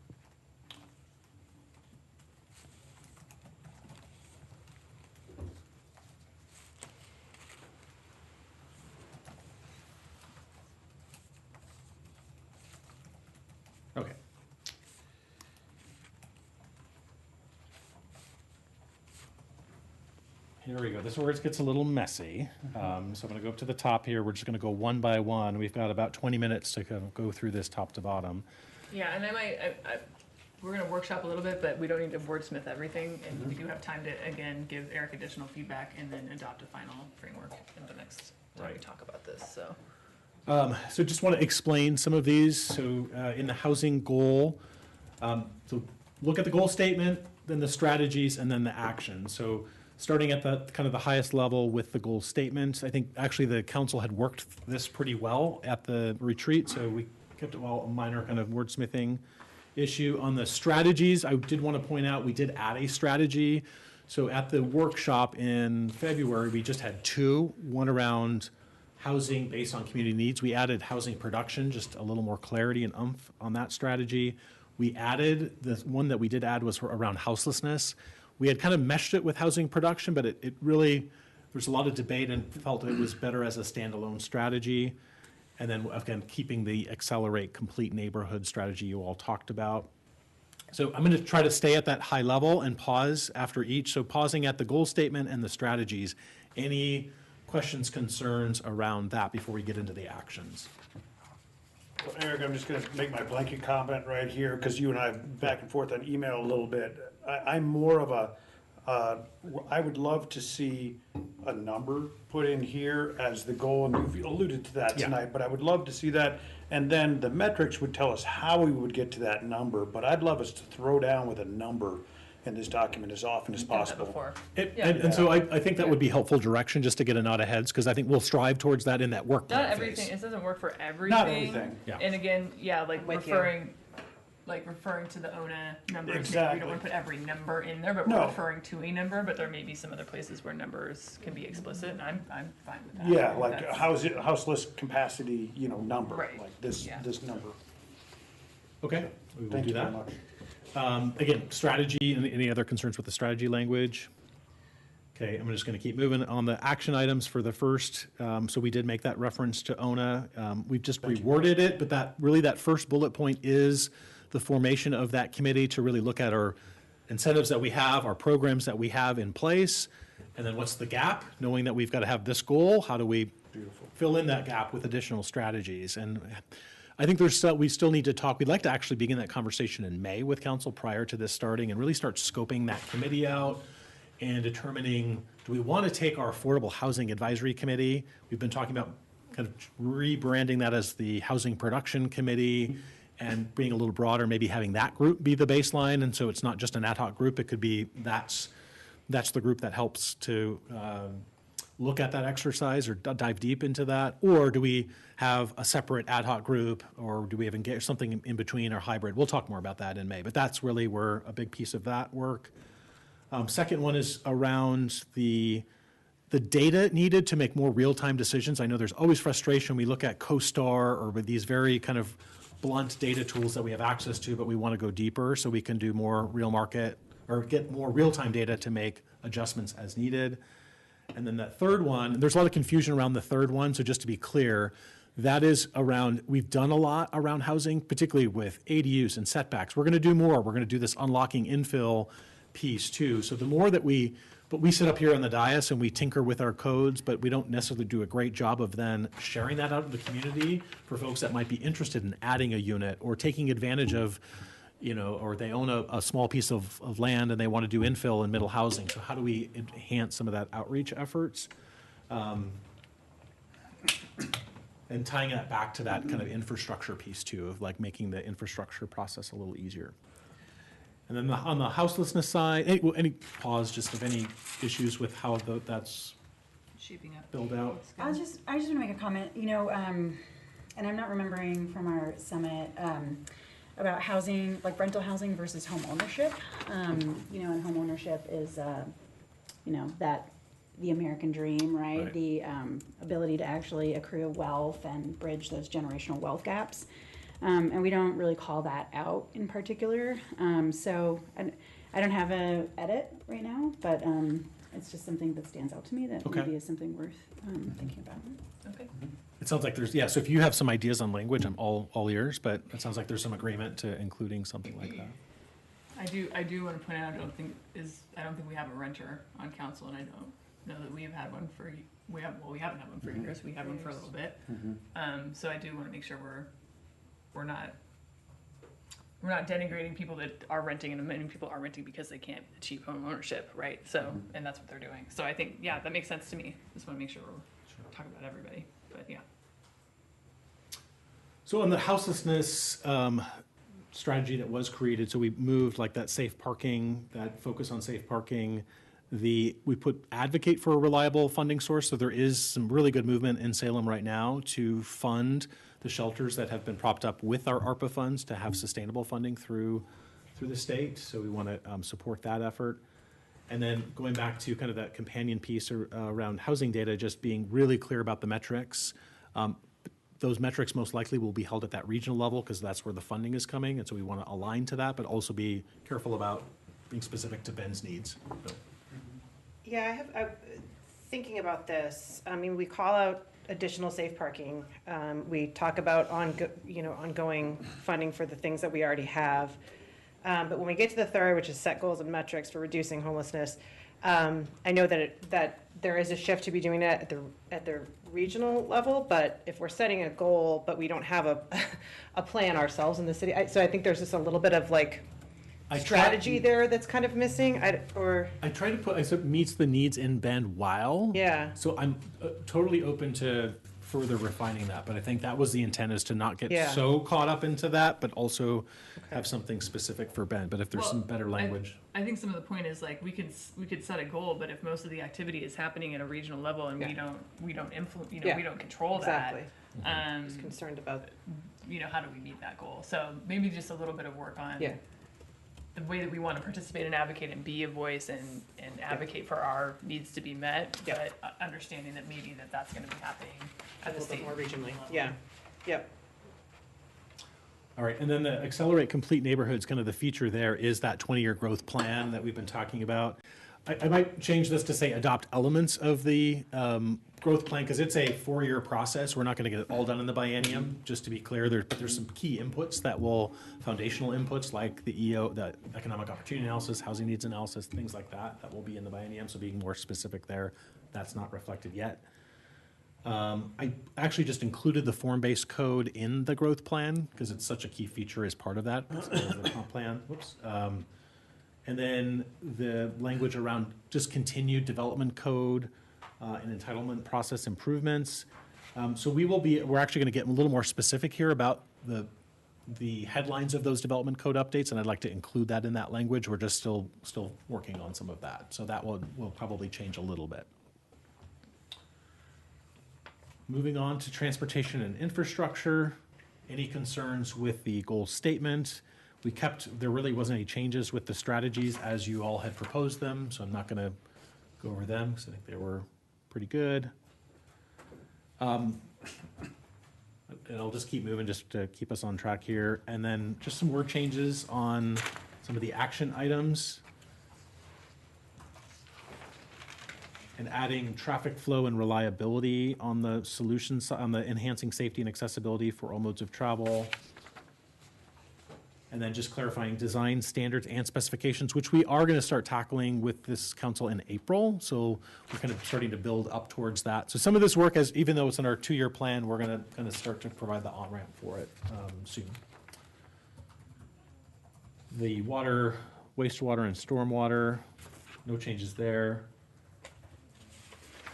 here we go. This is where it gets a little messy. So I'm gonna go up to the top here. We're just gonna go one by one. We've got about 20 minutes to kind of go through this top to bottom. Yeah, and we're gonna workshop a little bit, but we don't need to wordsmith everything, and we do have time to, again, give Eric additional feedback and then adopt a final framework in the next time we Right. talk about this, so. So just want to explain some of these. So in the housing goal, so look at the goal statement, then the strategies, and then the action. So starting at the kind of the highest level with the goal statement, I think actually the council had worked this pretty well at the retreat, so we kept it well, a minor kind of wordsmithing issue. On the strategies, I did want to point out, we did add a strategy. So at the workshop in February, we just had two, one around housing based on community needs. We added housing production, just a little more clarity and oomph on that strategy. We added, the one that we did add was around houselessness. We had kind of meshed it with housing production, but it really, there's a lot of debate and felt it was better as a standalone strategy. And then again, keeping the accelerate complete neighborhood strategy you all talked about. So I'm going to try to stay at that high level and pause after each. So pausing at the goal statement and the strategies. Any questions, concerns around that before we get into the actions? Well, Eric, I'm just gonna make my blanket comment right here, because you and I have back and forth on email a little bit. I'm more of a, I would love to see a number put in here as the goal, and you've alluded to that Yeah. tonight, but I would love to see that. And then the metrics would tell us how we would get to that number, but I'd love us to throw down with a number in this document as often as Did that possible. before. And, Yeah. and so I think that would be helpful direction just to get a nod of heads, because I think we'll strive towards that in that work Not plan everything, phase. it doesn't work for everything. everything. Yeah. And again, yeah, like with you. referring to the ONA number. We Exactly. don't wanna put every number in there, but No. we're referring to a number, but there may be some other places where numbers can be explicit, and I'm fine with that. Yeah, like That's- houseless capacity, number, Right. like this Yeah. number. Okay, we will Thank do you very that. much. Again, strategy, any other concerns with the strategy language? Okay, I'm just going to keep moving on the action items for the first. So we did make that reference to ONA. We've just reworded it, but that first bullet point is the formation of that committee to really look at our incentives that we have, our programs that we have in place, and then what's the gap? Knowing that we've got to have this goal, how do we fill in that gap with additional strategies? And I think we still need to talk. We'd like to actually begin that conversation in May with council prior to this starting and really start scoping that committee out and determining, do we want to take our Affordable Housing Advisory Committee? We've been talking about kind of rebranding that as the Housing Production Committee and being a little broader, maybe having that group be the baseline. And so it's not just an ad hoc group. It could be that's the group that helps to look at that exercise or dive deep into that? Or do we have a separate ad hoc group, or do we have something in between or hybrid? We'll talk more about that in May, but that's really where a big piece of that work. Second one is around the data needed to make more real-time decisions. I know there's always frustration. We look at CoStar or with these very kind of blunt data tools that we have access to, but we want to go deeper so we can do more real market or get more real-time data to make adjustments as needed. And then that third one, there's a lot of confusion around the third one, so just to be clear, that is around, we've done a lot around housing, particularly with ADUs and setbacks. We're going to do more. We're going to do this unlocking infill piece too. So the more that we sit up here on the dais and we tinker with our codes, but we don't necessarily do a great job of then sharing that out in the community for folks that might be interested in adding a unit or taking advantage of, or they own a small piece of land and they want to do infill and middle housing. So how do we enhance some of that outreach efforts? And tying that back to that kind of infrastructure piece too, of like making the infrastructure process a little easier. And then on the houselessness side, any pause just of any issues with how that's Shaping up. built out? I just want to make a comment, and I'm not remembering from our summit, about housing, like rental housing versus home ownership. And home ownership is, that the American dream, right? Right. The ability to actually accrue wealth and bridge those generational wealth gaps. And we don't really call that out in particular. So I don't have a edit right now, but it's just something that stands out to me that Okay. maybe is something worth thinking about. Okay. It sounds like so if you have some ideas on language, I'm all ears, but it sounds like there's some agreement to including something like that. I do want to point out, I don't think we have a renter on council, and I don't know that we have had one for, we haven't had one for years, we had one for a little bit. So I do wanna make sure we're not denigrating people that are renting, and many people are renting because they can't achieve home ownership, right? So, and that's what they're doing. So I think, yeah, that makes sense to me. Just wanna make sure we're talking about everybody, but yeah. So on the houselessness strategy that was created, so we moved like that safe parking, that focus on safe parking. We put advocate for a reliable funding source, so there is some really good movement in Salem right now to fund the shelters that have been propped up with our ARPA funds to have sustainable funding through the state. So we want to support that effort. And then going back to kind of that companion piece around housing data, just being really clear about the metrics. Those metrics most likely will be held at that regional level because that's where the funding is coming. And so we want to align to that, but also be careful about being specific to Ben's needs. So. Yeah, I'm thinking about this. I mean, we call out additional safe parking. We talk about ongoing funding for the things that we already have. But when we get to the third, which is set goals and metrics for reducing homelessness, I know that there is a shift to be doing that at the regional level, but if we're setting a goal, but we don't have a plan ourselves in the city, so I think there's just a little bit of like strategy there that's kind of missing, I try to put, I said meets the needs in Bend while. Yeah. So I'm totally open to further refining that, but I think that was the intent, is to not get so caught up into that, but also have something specific for Bend. But if there's some better language. I think some of the point is like we could set a goal, but if most of the activity is happening at a regional level and we don't influence, we don't control exactly. that. Just concerned about how do we meet that goal? So maybe just a little bit of work on the way that we want to participate and advocate and be a voice and advocate for our needs to be met, but understanding that maybe that's going to be happening at the state more regionally. Yeah. Yep. All right, and then the Accelerate Complete Neighborhoods, kind of the feature there is that 20-year growth plan that we've been talking about. I might change this to say adopt elements of the growth plan, because it's a 4-year process. We're not going to get it all done in the biennium, just to be clear. There's some key inputs foundational inputs like the EO, the economic opportunity analysis, housing needs analysis, things like that will be in the biennium. So being more specific there, that's not reflected yet. I actually just included the form-based code in the growth plan because it's such a key feature as part of that. It's the comp plan. Whoops. And then the language around just continued development code and entitlement process improvements. So we're actually going to get a little more specific here about the headlines of those development code updates, and I'd like to include that in that language. We're just still working on some of that. So that will probably change a little bit. Moving on to transportation and infrastructure. Any concerns with the goal statement? There really wasn't any changes with the strategies as you all had proposed them, so I'm not going to go over them because I think they were pretty good. And I'll just keep moving just to keep us on track here. And then just some word changes on some of the action items. And adding traffic flow and reliability on the solutions, on the enhancing safety and accessibility for all modes of travel. And then just clarifying design standards and specifications, which we are going to start tackling with this council in April. So we're kind of starting to build up towards that. So some of this work, even though it's in our 2-year plan, we're going to start to provide the on-ramp for it soon. The water, wastewater, and stormwater, no changes there.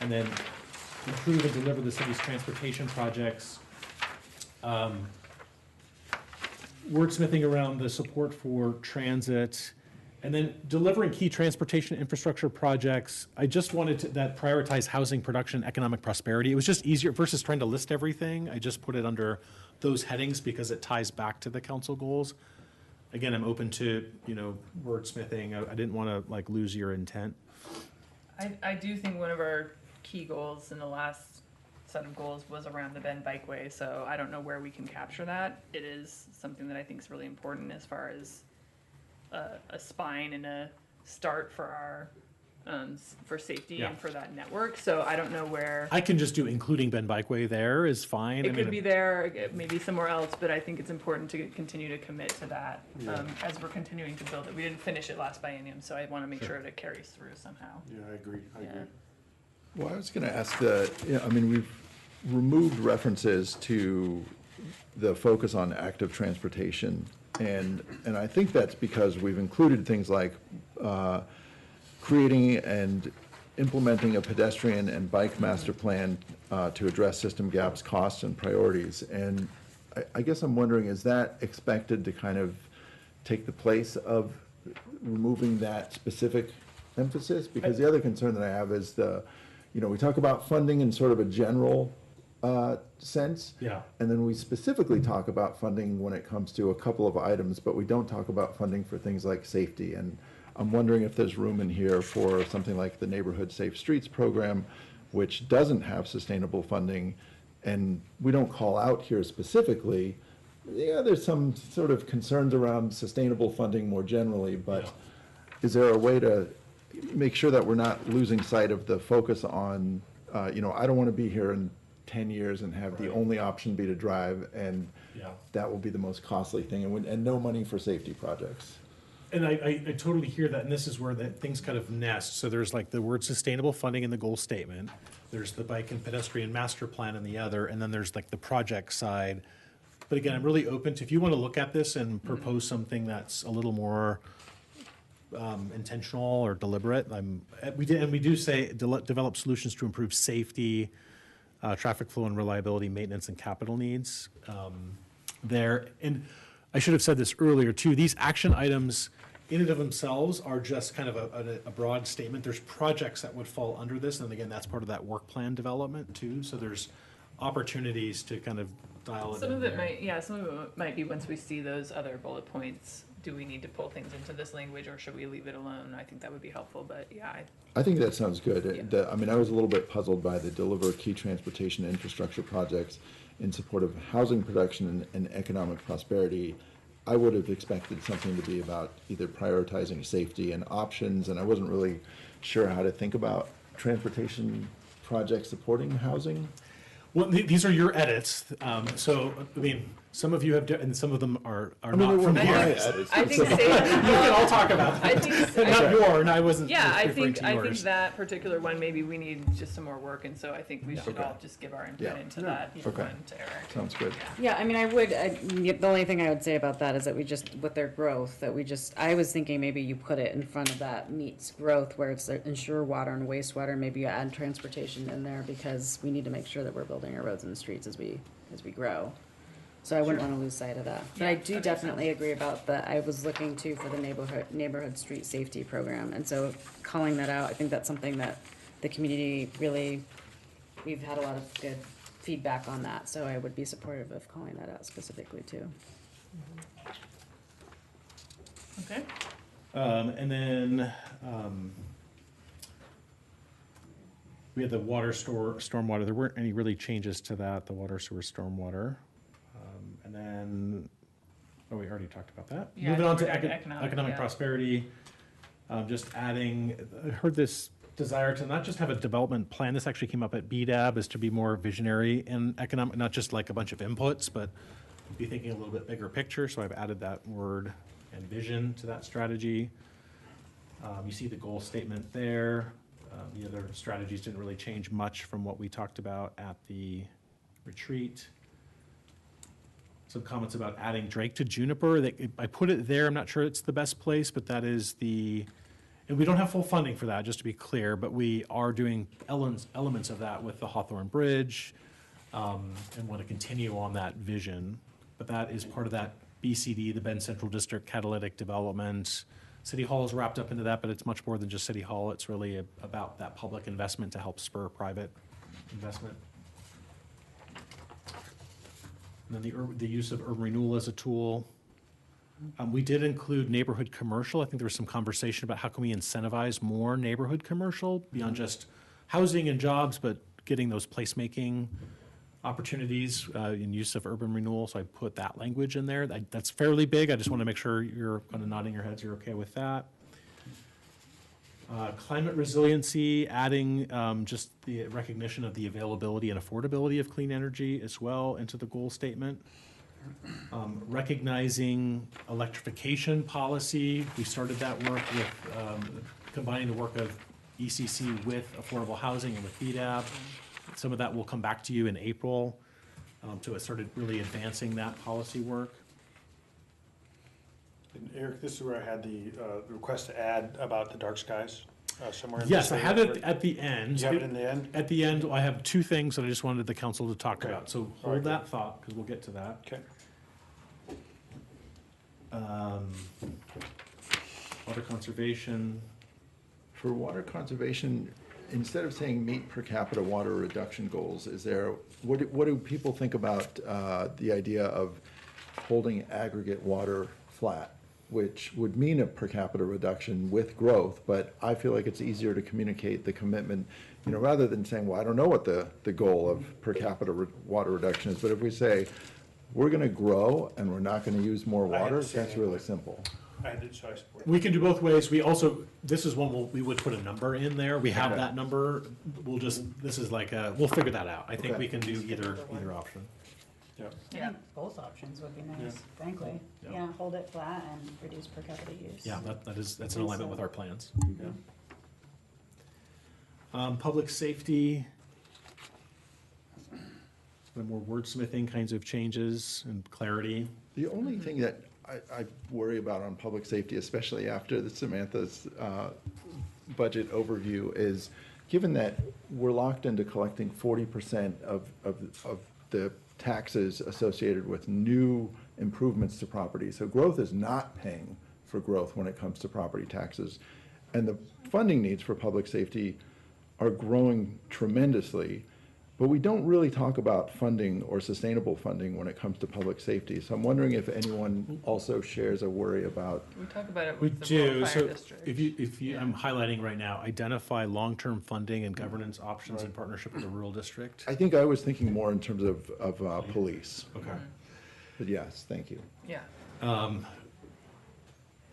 And then improve and deliver the city's transportation projects. Wordsmithing around the support for transit, and then delivering key transportation infrastructure projects. I just wanted that prioritize housing production, economic prosperity. It was just easier versus trying to list everything. I just put it under those headings because it ties back to the council goals. Again, I'm open to wordsmithing. I didn't want to lose your intent. I do think one of our key goals in the last set of goals was around the Bend Bikeway, so I don't know where we can capture that. It is something that I think is really important as far as a spine and a start for our for safety and for that network. So I don't know where. I can just do including Bend Bikeway there is fine. It could be there, maybe somewhere else, but I think it's important to continue to commit to that as we're continuing to build it. We didn't finish it last biennium, so I want to make sure that it carries through somehow. Yeah, I agree. Well, I was going to ask I mean, we've removed references to the focus on active transportation. And I think that's because we've included things like creating and implementing a pedestrian and bike master plan to address system gaps, costs, and priorities. And I guess I'm wondering, is that expected to kind of take the place of removing that specific emphasis? Because the other concern that I have is we talk about funding in sort of a general sense. Yeah. And then we specifically talk about funding when it comes to a couple of items, but we don't talk about funding for things like safety. And I'm wondering if there's room in here for something like the Neighborhood Safe Streets program, which doesn't have sustainable funding. And we don't call out here specifically, there's some sort of concerns around sustainable funding more generally, but is there a way to make sure that we're not losing sight of the focus on, I don't want to be here in 10 years and have the only option be to drive, and that will be the most costly thing, and no money for safety projects. And I totally hear that, and this is where things kind of nest. So there's like the word sustainable funding in the goal statement, there's the bike and pedestrian master plan in the other, and then there's like the project side. But again, I'm really open to, if you want to look at this and propose something that's a little more intentional or deliberate, we do say develop solutions to improve safety, traffic flow and reliability, maintenance and capital needs there. And I should have said this earlier too, these action items in and of themselves are just kind of a broad statement. There's projects that would fall under this, and again, that's part of that work plan development too. So there's opportunities to kind of dial it in Some of it there. some of it might be once we see those other bullet points, do we need to pull things into this language or should we leave it alone? I think that would be helpful, but I think that sounds good. Yeah. I was a little bit puzzled by the deliver key transportation infrastructure projects in support of housing production and economic prosperity. I would have expected something to be about either prioritizing safety and options, and I wasn't really sure how to think about transportation projects supporting housing. Well, these are your edits. So, I mean, some of you have, and some of them are not from here. I think We can all talk about I that. think, Not your, and I wasn't yeah, I referring think, to I think yours. that particular one, maybe we need just some more work, and so I think we should all just give our input Yeah. into that, Okay. one to Eric. Sounds good. Yeah, I mean, the only thing I would say about that is that with their growth, I was thinking maybe you put it in front of that meets growth where it's ensure water and wastewater, maybe you add transportation in there because we need to make sure that we're building our roads and streets as we grow. So I wouldn't want to lose sight of that. But I do definitely agree about I was looking too for the neighborhood street safety program. And so calling that out, I think that's something that the community really, we've had a lot of good feedback on that. So I would be supportive of calling that out specifically too. Okay, And then we had the stormwater. There weren't any really changes to that, the water, sewer, stormwater. And then, we already talked about that. Yeah, Moving on we're to doing economic, economic yeah. prosperity, just adding, I heard this desire to not just have a development plan, this actually came up at BDAB, is to be more visionary in economic, not just like a bunch of inputs, but be thinking a little bit bigger picture, so I've added that word and vision to that strategy. You see the goal statement there. The other strategies didn't really change much from what we talked about at the retreat. Some comments about adding Drake to Juniper. I put it there, I'm not sure it's the best place, but that is and we don't have full funding for that, just to be clear, but we are doing elements of that with the Hawthorne Bridge, and want to continue on that vision. But that is part of that BCD, the Bend Central District Catalytic Development. City Hall is wrapped up into that, but it's much more than just City Hall. It's really about that public investment to help spur private investment. And then the use of urban renewal as a tool. We did include neighborhood commercial. I think there was some conversation about how can we incentivize more neighborhood commercial beyond just housing and jobs, but getting those placemaking opportunities in use of urban renewal. So I put that language in there. That's fairly big. I just want to make sure you're kind of nodding your heads. You're okay with that. Climate resiliency, adding just the recognition of the availability and affordability of clean energy as well into the goal statement. Recognizing electrification policy. We started that work with combining the work of ECC with affordable housing and with BDAB. Some of that will come back to you in April. So it started really advancing that policy work. And Eric, this is where I had the request to add about the dark skies somewhere. In Yes, I this have area. it at the end. You have it in the end? At the end, I have two things that I just wanted the council to talk Okay. about, so All hold right, that thought, because we'll get to that. Okay. Water conservation, For water conservation, instead of saying meet per capita water reduction goals, is there, what do people think about the idea of holding aggregate water flat? Which would mean a per capita reduction with growth, but I feel like it's easier to communicate the commitment, you know, rather than saying, well, I don't know what the goal of per capita water reduction is, but if we say, we're gonna grow and we're not gonna use more I had water, the same that's really input. simple. I did, so I support. we can do both ways, we also, this is one we would put a number in there, we have Okay. that number, we'll just, this is like a, we'll figure that out, I think Okay. we can do either option. Yeah. I Yeah. think both options would be nice, frankly. Yeah. Yeah, hold it flat and reduce per capita use. Yeah, that's in alignment with our plans. Yeah. Public safety. Some more wordsmithing kinds of changes and clarity. The only thing that I worry about on public safety, especially after the Samantha's budget overview, is given that we're locked into collecting 40% of the taxes associated with new improvements to property. So growth is not paying for growth when it comes to property taxes. And the funding needs for public safety are growing tremendously. But we don't really talk about funding or sustainable funding when it comes to public safety. So I'm wondering if anyone also shares a worry about, We talk about it We with the rural do, fire so district. if you, I'm highlighting right now, identify long-term funding and governance options in partnership with the rural district. I think I was thinking more in terms of police. Okay. But yes, thank you. Yeah, Um,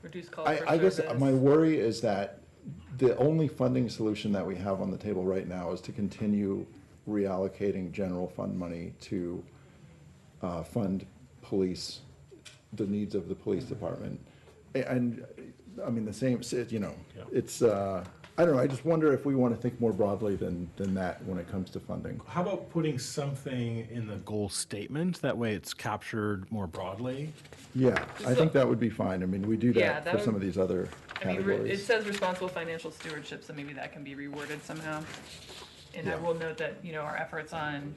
reduce calls for I guess service. my worry is that the only funding solution that we have on the table right now is to continue reallocating general fund money to fund police, the needs of the police department. And, I mean, the same, you know, Yeah. it's, I don't know, I just wonder if we want to think more broadly than that when it comes to funding. How about putting something in the goal statement? That way it's captured more broadly. Yeah, I think that would be fine. I mean, we do Yeah, that that for some would- of these other I mean, it categories. says responsible financial stewardship, so maybe that can be reworded somehow. And I Yeah. will note that, you know, our efforts on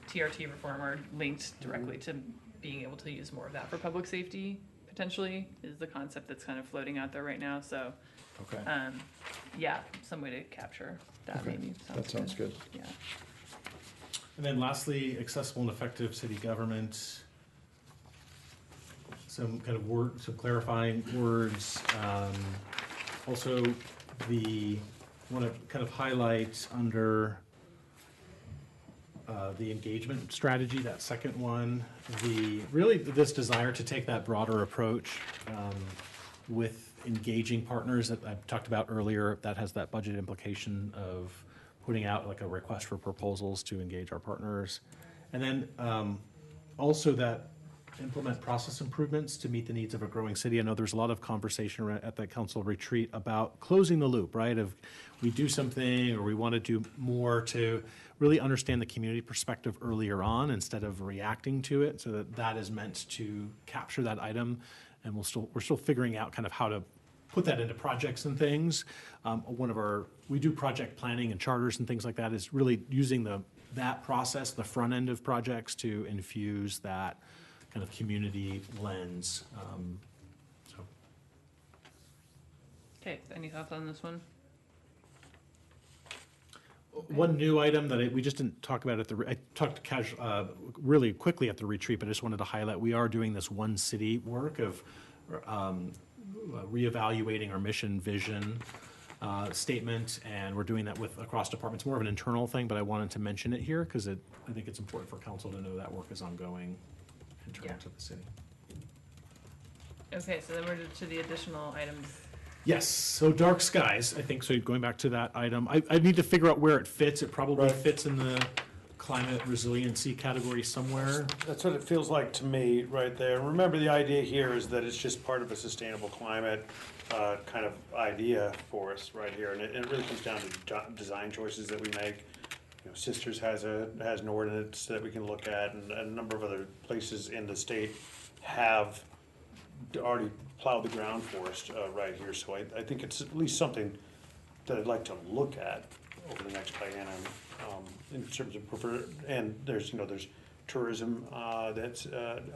TRT reform are linked directly to being able to use more of that for public safety, potentially, is the concept that's kind of floating out there right now, so, Okay, yeah, some way to capture that okay, maybe. that sounds good. Yeah. And then lastly, accessible and effective city government. Some kind of some clarifying words. Also, want to kind of highlight under the engagement strategy, that second one, really this desire to take that broader approach with engaging partners that I talked about earlier, that has that budget implication of putting out like a request for proposals to engage our partners. And then also that implement process improvements to meet the needs of a growing city. I know there's a lot of conversation at that council retreat about closing the loop, right? Of we do something or we want to do more to really understand the community perspective earlier on instead of reacting to it, so that is meant to capture that item. And we're still figuring out kind of how to put that into projects and things. We do project planning and charters and things like that, is really using that process, the front end of projects, to infuse that kind of community lens. So Okay, any thoughts on this one? one new item that we just didn't talk about I talked really quickly at the retreat, but I just wanted to highlight, we are doing this one city work of reevaluating our mission, vision, statement, and we're doing that across departments, more of an internal thing, but I wanted to mention it here because I think it's important for council to know that work is ongoing in terms of the city. Okay, so then we're to the additional items. Yes, so dark skies, I think, so going back to that item, I need to figure out where it fits. It probably Right. fits in the climate resiliency category somewhere. That's what it feels like to me, right there. Remember, the idea here is that it's just part of a sustainable climate kind of idea for us right here. And it really comes down to design choices that we make. You know, Sisters has an ordinance that we can look at, and a number of other places in the state have already plowed the ground for us right here. So I think it's at least something that I'd like to look at over the next biennium, in terms of and there's tourism that's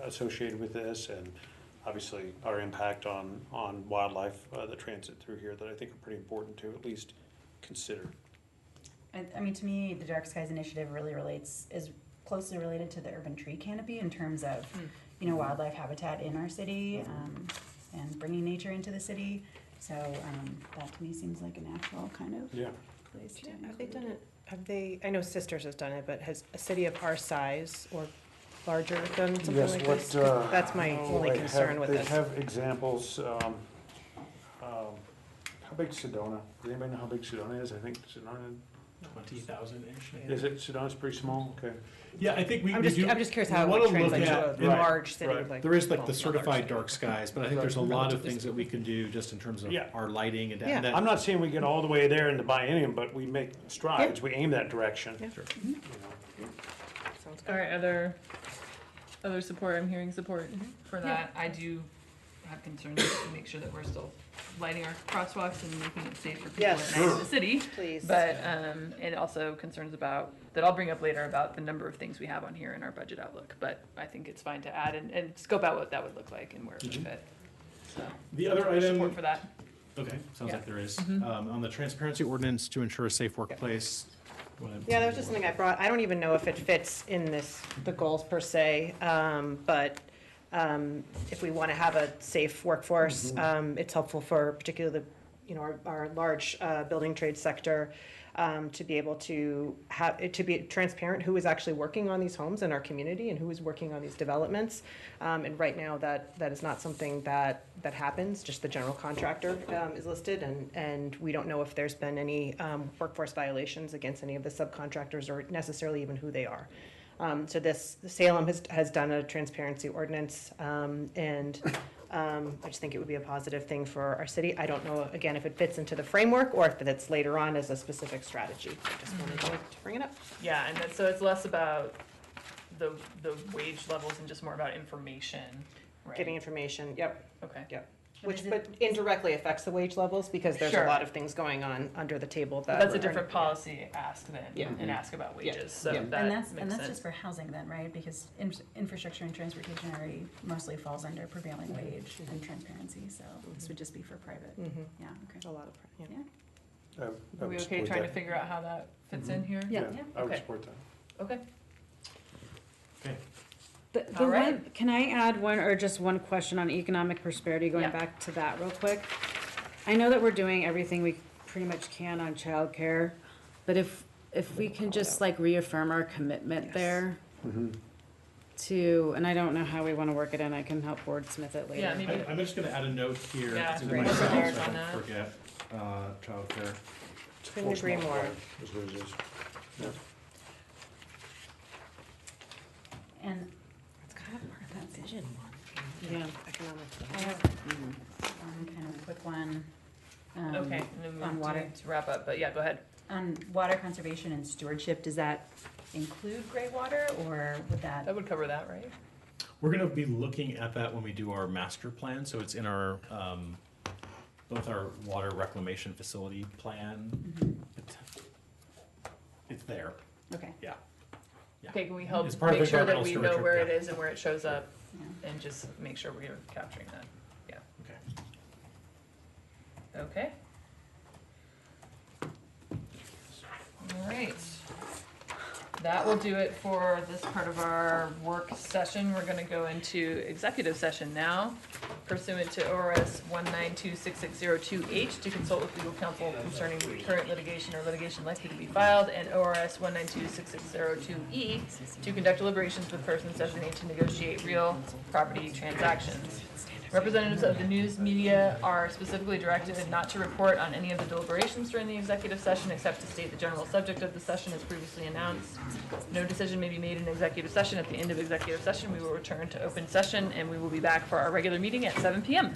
associated with this, and obviously our impact on wildlife that transit through here that I think are pretty important to at least consider. I mean, to me, the Dark Skies Initiative really is closely related to the urban tree canopy in terms of, wildlife habitat in our city, and bringing nature into the city. So, that to me seems like a natural kind of Yeah. place to Have they include done it. it, I know Sisters has done it, but has a city of our size or larger done something Yes, like what, this? 'Cause that's my only concern with They this. have examples, how big's Sedona? Does anybody know how big Sedona is? I think Sedona, 20,000-ish. is it, Sedona's pretty small? Okay. Yeah, I think we I'm do. just curious how it we wanna translates look to a at- large city right. like. There is like well, the not certified large. dark skies, but I think there's a lot of things that we can do just in terms of Yeah. our lighting and Yeah. that. I'm not saying we get all the way there in the biennium, but we make strides, we aim that direction. Yeah. Sure. You know. Sounds All good. right, other support, I'm hearing support for that. I do have concerns to make sure that we're still lighting our crosswalks and making it safe for people Yes. at night in the city. Please. But, and also concerns about, that I'll bring up later about the number of things we have on here in our budget outlook. But I think it's fine to add and scope out what that would look like and where it would fit. So, The other item. support for that. Okay, sounds Yeah. like there is. On the transparency ordinance to ensure a safe workplace. Yeah, that was just something I brought. I don't even know if it fits in the goals per se, but if we want to have a safe workforce, it's helpful for particularly our large building trade sector, to be able to to be transparent who is actually working on these homes in our community and who is working on these developments. And right now, that is not something that happens, just the general contractor is listed, and we don't know if there's been any workforce violations against any of the subcontractors or necessarily even who they are. So Salem has done a transparency ordinance, and I just think it would be a positive thing for our city. I don't know, again, if it fits into the framework or if it's later on as a specific strategy. I just wanted to bring it up. Yeah, and so it's less about the wage levels and just more about information, right? Getting information, yep, Okay. yep. But is it- But indirectly affects the wage levels because there's a Sure. lot of things going on under the table that. That's a we're- different policy ask then, Yeah. and ask about Yeah. wages, so Yeah. that And makes sense. that's just for housing then, right? Because infrastructure and transportation already mostly falls under prevailing wage and transparency, so this would just be for private. Mhm. Yeah, okay. A lot of, yeah. Yeah. I Are would we okay support trying to that. figure out how that fits in here? Yeah. I would Okay. support that. Okay. Okay. The All one, right. can I add one, or just one question on economic prosperity, going Yeah. back to that real quick? I know that we're doing everything we pretty much can on childcare, but if we can just like reaffirm our commitment there to, and I don't know how we wanna work it in, I can help wordsmith it later. Yeah, maybe, I'm just gonna add a note here. Yeah, to great. myself, Prepared so I on don't that. forget, childcare. Couldn't agree more. Is what it is. And It's kind of part of that vision, Yeah. economic. I have one kind of quick one. okay, and then on we water. need to wrap up, but yeah, go ahead. On water conservation and stewardship, does that include gray water, or would that? That would cover that, right? We're gonna be looking at that when we do our master plan, so it's in our, both our water reclamation facility plan. It's there, Okay, yeah. Yeah. Okay, can we help It's part of make sure that environmental we know stewardship, where it yeah. is and where it shows up, yeah. and just make sure we're capturing that, Okay. okay? All right. That will do it for this part of our work session. We're gonna go into executive session now pursuant to ORS 1926602H to consult with legal counsel concerning current litigation or litigation likely to be filed, and ORS 1926602E to conduct deliberations with persons designated to negotiate real property transactions. Representatives of the news media are specifically directed not to report on any of the deliberations during the executive session except to state the general subject of the session as previously announced. No decision may be made in executive session. At the end of executive session, we will return to open session and we will be back for our regular meeting at 7 p.m.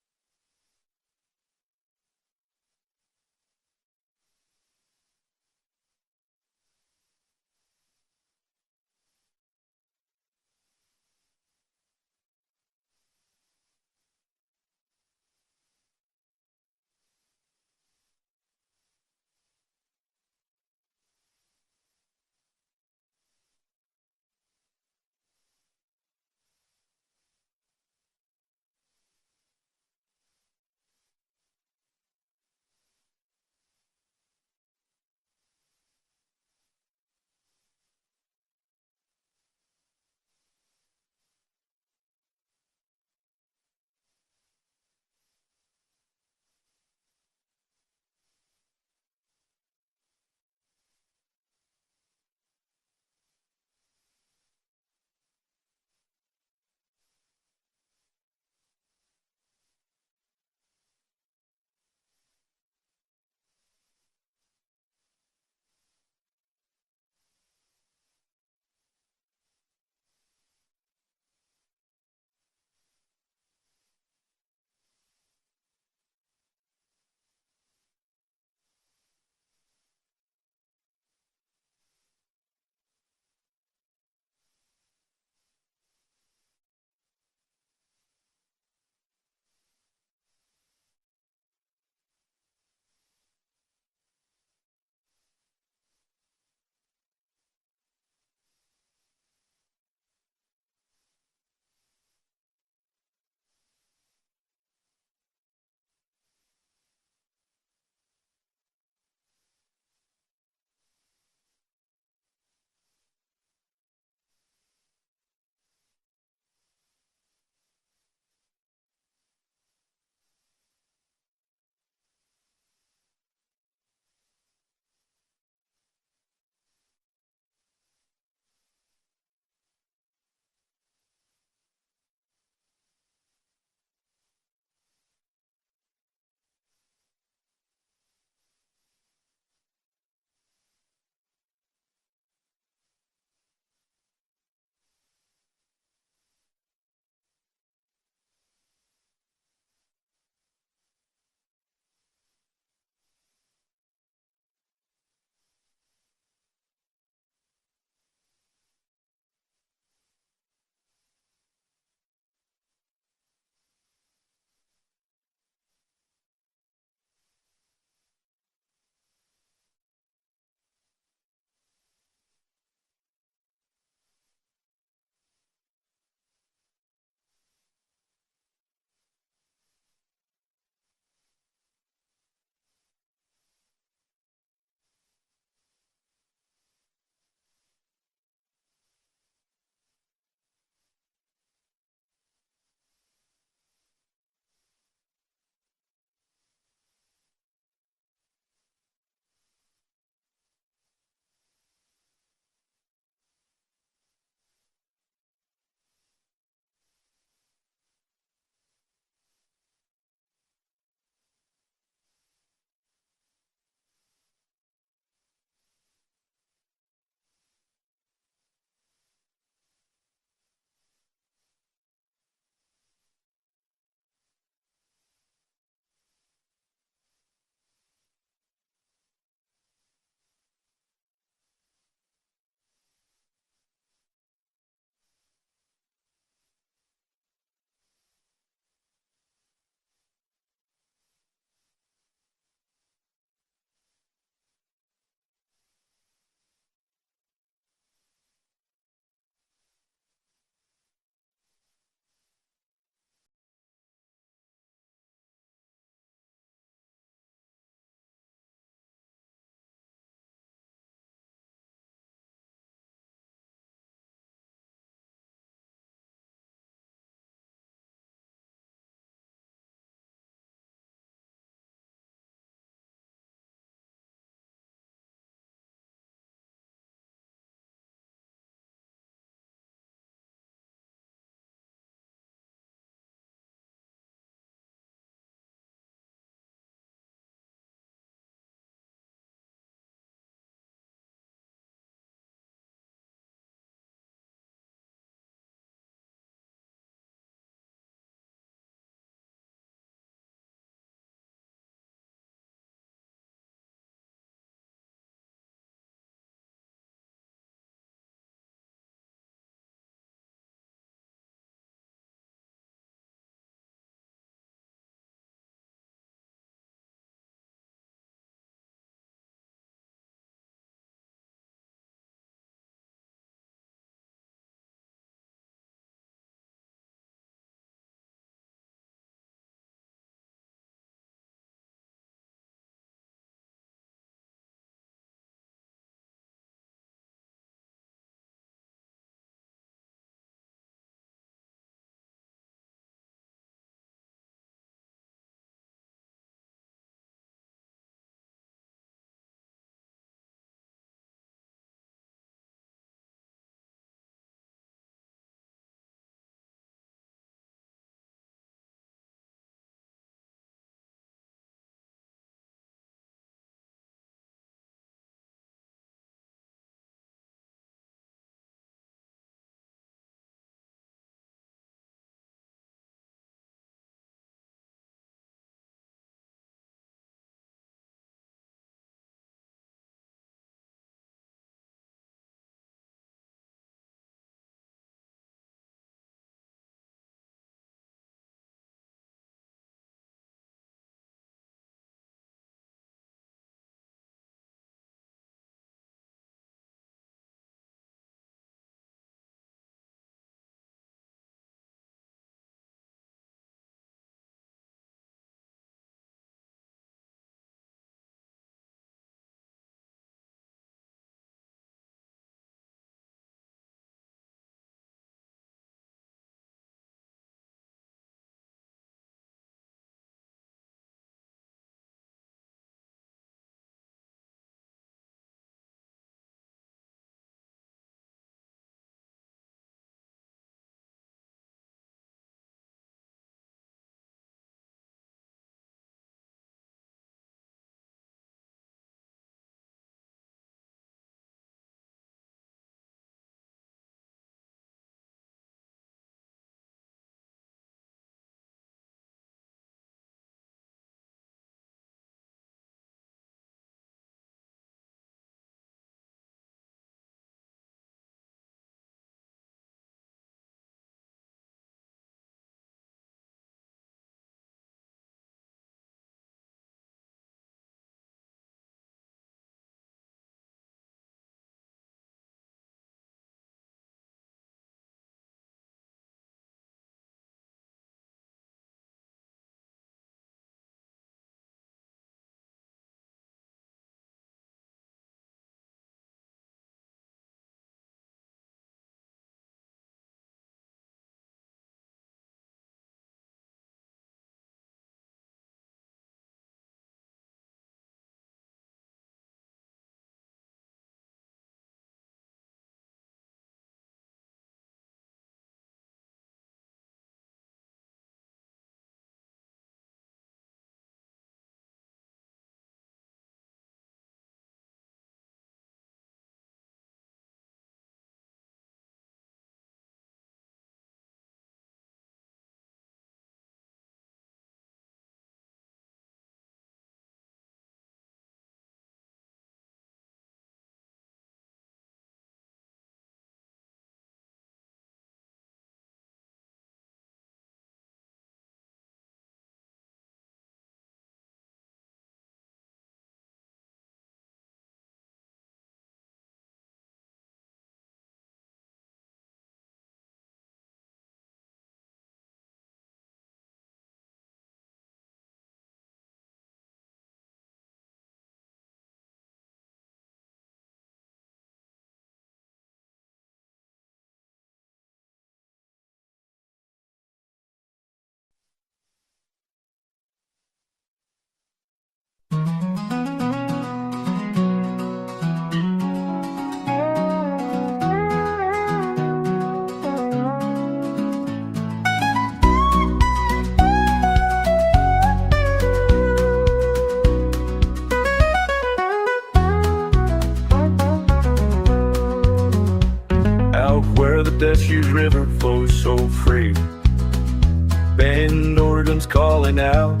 calling out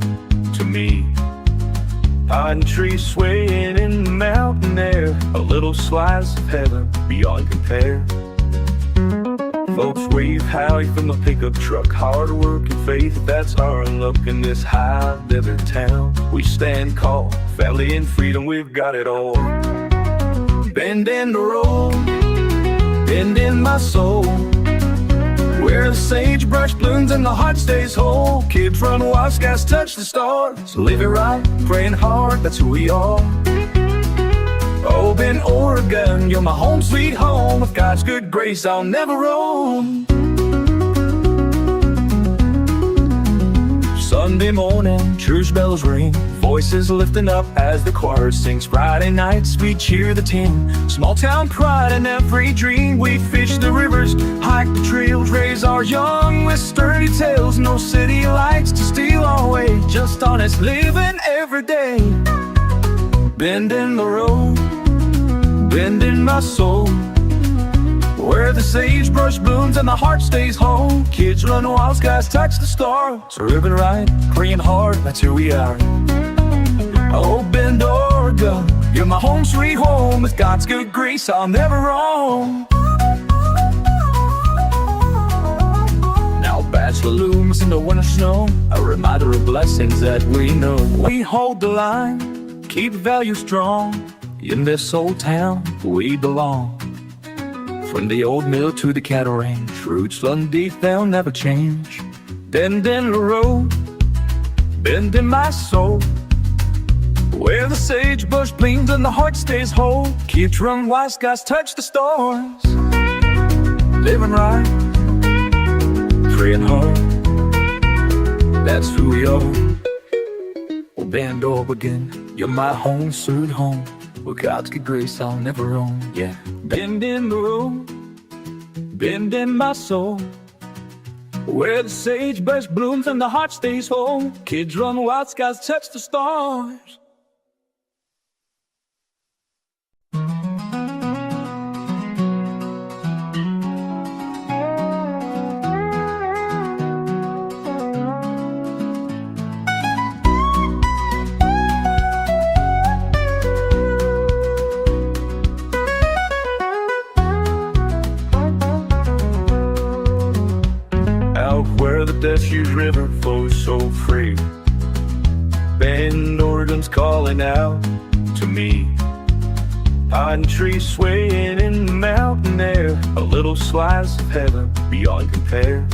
to me. Pine trees swaying in the mountain air, a little slice of heaven beyond compare. Folks wave howdy from the pickup truck, hard work and faith, that's our luck in this high desert town. We stand tall, family and freedom, we've got it all. Bend in the road, bend in my soul, where the sagebrush blooms and the heart stays whole. Kids run wild, skies touch the stars. Live it right, praying hard, that's who we are. Oh, Bend, Oregon, you're my home sweet home. With God's good grace, I'll never roam. Sunday morning, church bells ring, voices lifting up as the choir sings. Friday nights, we cheer the team, small town pride in every dream. We fish the rivers, hike the trails, raise our young with sturdy tales. No city lights to steal our way, just honest living every day. Bend in the road, bend in my soul, where the sagebrush blooms and the heart stays whole. Kids run wild, skies touch the stars. So living right, praying hard, that's who we are. Oh, Bend, Oregon, you're my home sweet home. With God's good grace, I'll never roam. Now bachelor looms in the winter snow, a reminder of blessings that we know. We hold the line, keep value strong. In this old town, we belong. From the old mill to the cattle range, roots run deep, they'll never change. Bend in the road, bend in my soul, where the sagebrush blooms and the heart stays whole. Kids run wild, skies touch the stars. Living right, praying hard, that's who we are. Oh, Bend, Oregon, you're my home sweet home. With God's good grace, I'll never roam, yeah. Bend in the road, bend in my soul, where the sagebrush blooms and the heart stays whole. Kids run wild, skies touch the stars. Where the Deschutes River flows so free, Bend, Oregon's calling out to me. Pine trees swaying in the mountain air, a little slice of heaven beyond compare.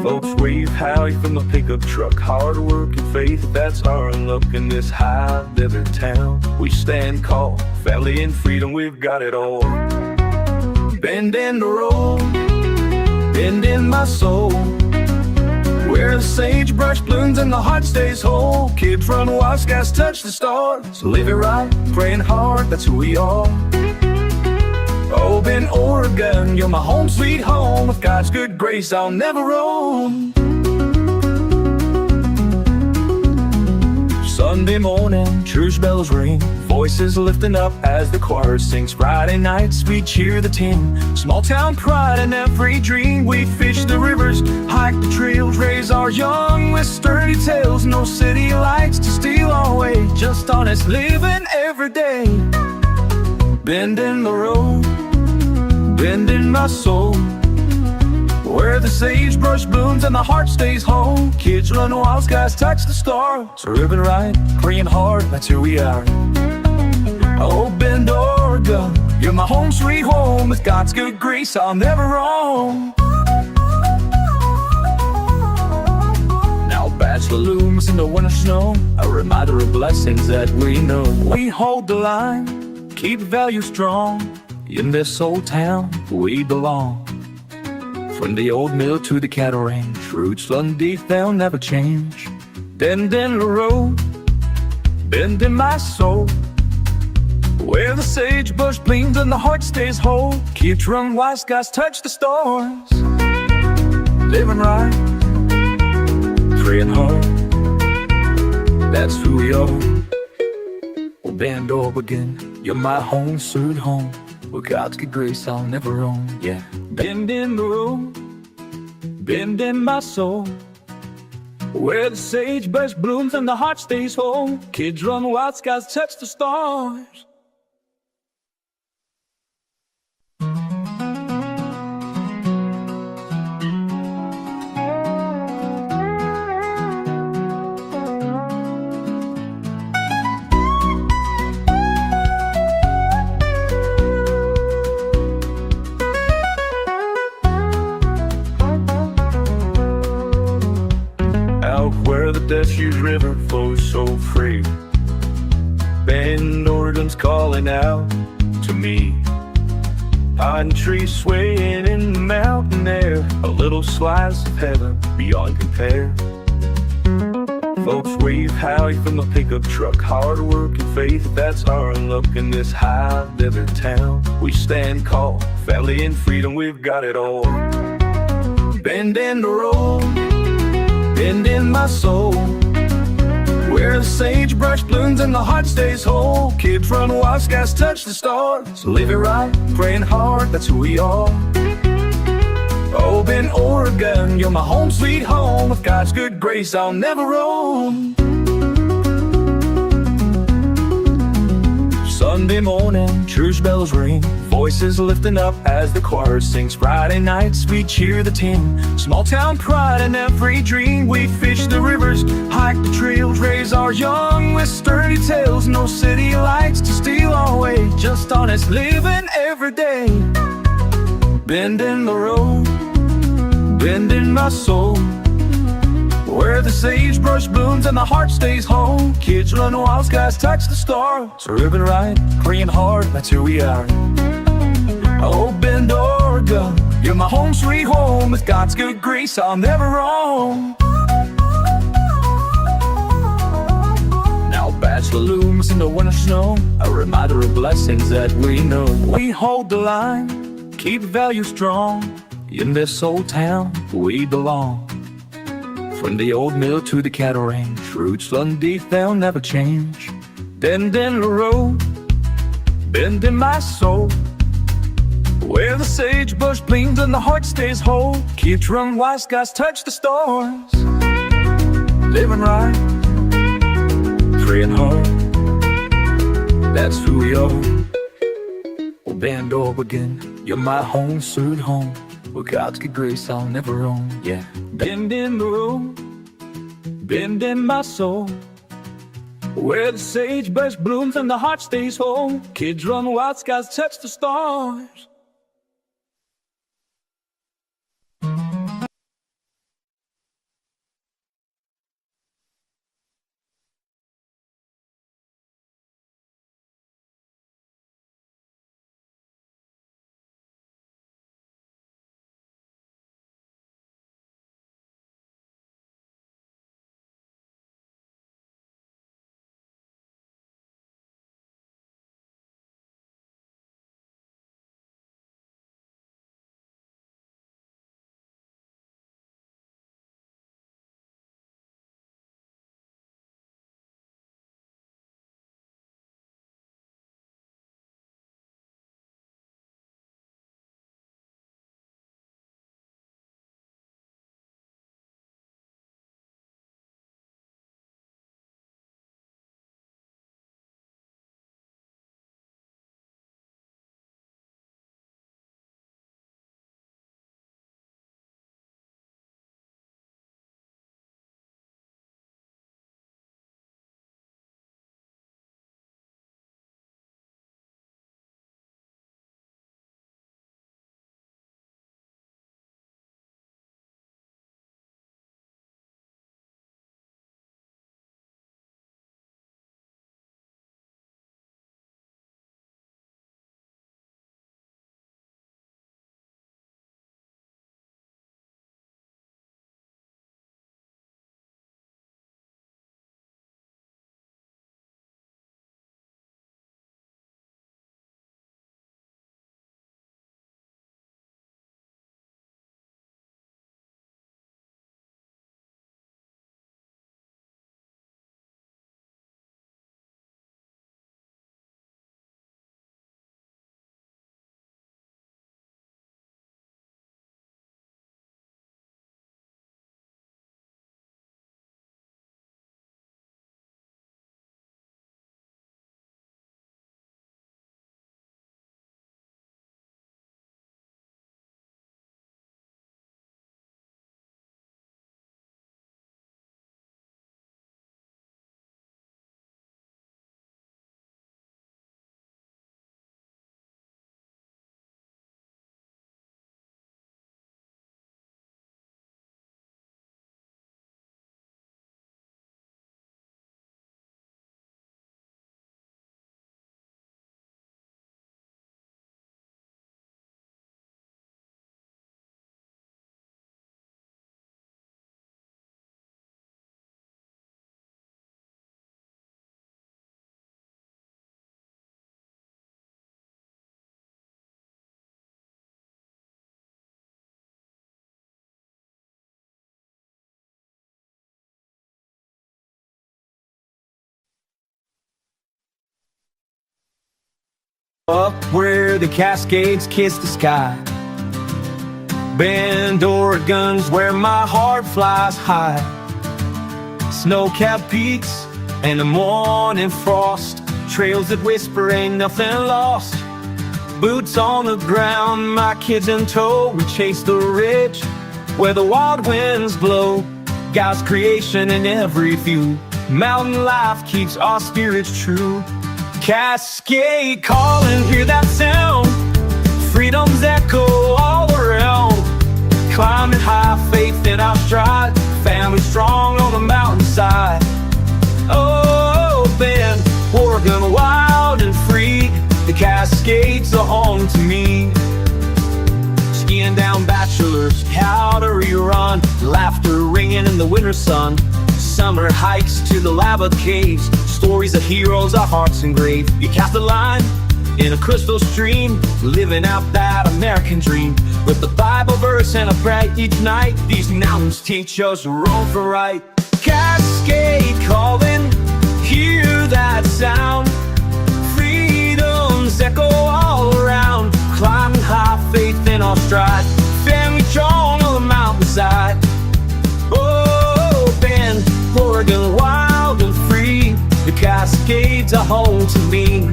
Folks wave howdy from the pickup truck, hard work and faith, that's our luck in this high desert town. We stand tall, family and freedom, we've got it all. Bend in the road, bend in my soul, where the sagebrush blooms and the heart stays whole. Kids run wild, skies touch the stars. Live it right, praying hard, that's who we are. Oh, Bend, Oregon, you're my home sweet home. With God's good grace, I'll never roam. Sunday morning, church bells ring, voices lifting up as the choir sings. Friday nights, we cheer the team, small town pride in every dream. We fish the rivers, hike the trails, raise our young with sturdy tales. No city lights to steal our way, just honest living every day. Bend in the road, bend in my soul, where the sagebrush blooms and the heart stays whole. Kids run wild, skies touch the stars. So living right, praying hard, that's who we are. Oh, Bend, Oregon, you're my home sweet home. With God's good grace, I'll never roam. Now bachelor looms in the winter snow, a reminder of blessings that we know. We hold the line, keep value strong. In this old town, we belong. From the old mill to the cattle range, roots run deep, they'll never change. Bend in the road, bend in my soul, where the sagebrush blooms and the heart stays whole. Kids run wild, skies touch the stars. Living right, praying hard, that's who we are. Oh, Bend, Oregon, you're my home sweet home. With God's good grace, I'll never roam, yeah. Bend in the road, bend in my soul, Where the sagebrush blooms and the heart stays whole. Kids run wild, skies touch the stars. Out where the Deschutes River flows so free, Bend, Oregon's calling out to me. Pine trees swaying in the mountain air, a little slice of heaven beyond compare. Folks wave howdy from the pickup truck, hard work and faith, that's our luck in this high desert town. We stand tall, family and freedom, we've got it all. Bend in the road, bend in my soul, where the sagebrush blooms and the heart stays whole. Kids run wild, skies touch the stars. Live it right, praying hard, that's who we are. Oh, Bend, Oregon, you're my home sweet home. With God's good grace, I'll never roam. Sunday morning, church bells ring, voices lifting up as the choir sings. Friday nights, we cheer the team, small town pride in every dream. We fish the rivers, hike the trails, raise our young with sturdy tales. No city lights to steal our way, just honest living every day. Bend in the road, bend in my soul, where the sagebrush blooms and the heart stays whole. Kids run wild, skies touch the stars. So living right, praying hard, that's who we are. Oh, Bend, Oregon, you're my home sweet home. With God's good grace, I'll never roam. Now bachelor looms in the winter snow, a reminder of blessings that we know. We hold the line, keep value strong. In this old town, we belong. From the old mill to the cattle range, roots run deep, they'll never change. Bend in the road, bend in my soul, where the sagebrush gleams and the heart stays whole. Kids run wild, skies touch the stars. Living right, praying hard, that's who we are. Oh, Bend, Oregon, you're my home sweet home. With God's good grace, I'll never roam, yeah. Bend in the road, bend in my soul, where the sagebrush blooms and the heart stays whole. Kids run wild, skies touch the stars. Up where the Cascades kiss the sky, Bend, Oregon's where my heart flies high. Snow-capped peaks and the morning frost, trails that whisper ain't nothing lost. Boots on the ground, my kids in tow, we chase the ridge where the wild winds blow. God's creation in every view, mountain life keeps our spirits true. Cascade calling, hear that sound, freedom's echo all around. Climbing high, faith in our stride, family strong on the mountainside. Oh, Bend, Oregon, wild and free, the Cascades are home to me. Skiing down Bachelors, how to rerun, laughter ringing in the winter sun. Summer hikes to the lava caves, stories of heroes our hearts engrave. You cast a line in a crystal stream, living out that American dream. With the Bible verse and a prayer each night, these mountains teach us wrong for right. Cascade calling, hear that sound, freedom's echo all around. Climbing high, faith in our stride, family strong on the mountainside. Oh, Bend, Oregon, wild and free, the Cascades are home to me.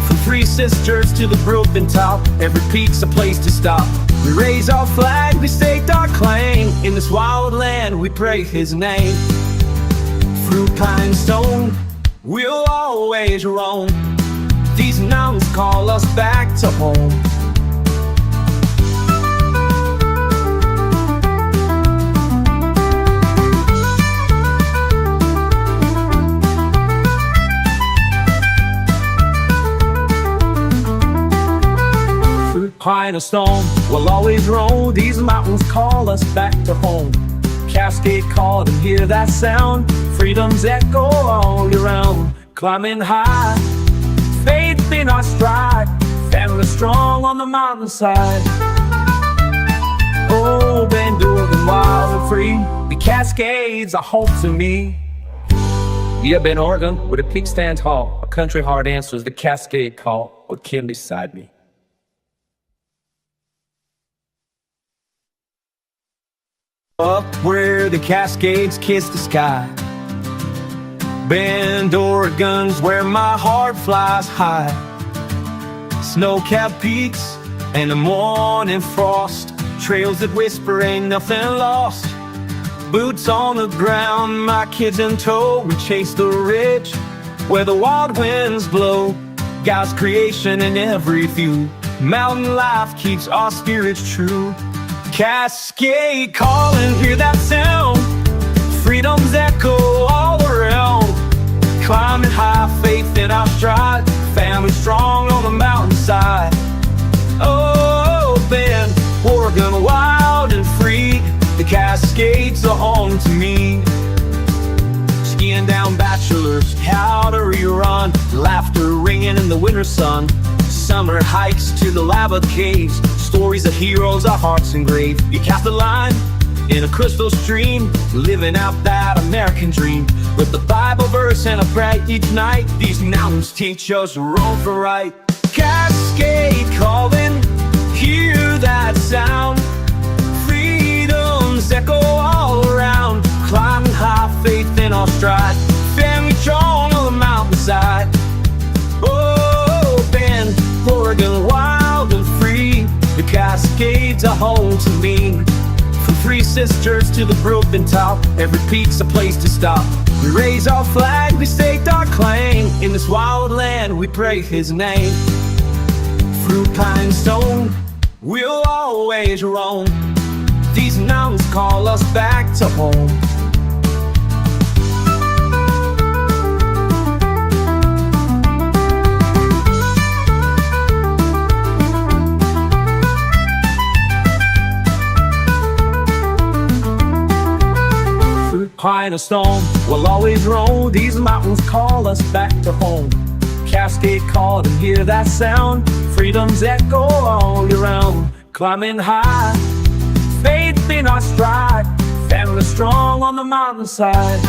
From Three Sisters to the Broken Top, every peak's a place to stop. We raise our flag, we stake our claim, in this wild land we pray His name. Through pine and stone, we'll always roam, these mountains call us back to home. Pine or stone, we'll always roam, these mountains call us back to home. Cascade call and hear that sound, freedom's echo all around. Climbing high, faith in our stride, family strong on the mountainside. Oh, Bend, Oregon, wild and free, the Cascades are home to me. Yeah, Bend, Oregon, where the peak stands tall, a country heart answers the Cascade call, with Kim beside me. Up where the Cascades kiss the sky, Bend, Oregon's where my heart flies high. Snow-capped peaks and the morning frost, trails that whisper ain't nothing lost. Boots on the ground, my kids in tow, we chase the ridge where the wild winds blow. God's creation in every view, mountain life keeps our spirits true. Cascade calling, hear that sound, freedom's echo all around. Climbing high, faith in our stride, family strong on the mountainside. Oh, Bend, Oregon, wild and free, the Cascades are home to me. Skiing down Bachelors, how to rerun, laughter ringing in the winter sun. Summer hikes to the lava caves, stories of heroes our hearts engrave. You cast a line in a crystal stream, living out that American dream. With the Bible verse and a prayer each night, these mountains teach us wrong for right. Cascade calling, hear that sound, freedom's echo all around. Climbing high, faith in our stride, family strong on the mountainside. Oh, Bend, Oregon, wild and free, the Cascades are home to me. From Three Sisters to the Broken Top, every peak's a place to stop. We raise our flag, we stake our claim, in this wild land we pray His name. Through pine and stone, we'll always roam, these mountains call us back to home. Pine or stone, we'll always roam, these mountains call us back to home. Cascade call and hear that sound, freedom's echo all around. Climbing high, faith in our stride, family strong on the mountainside.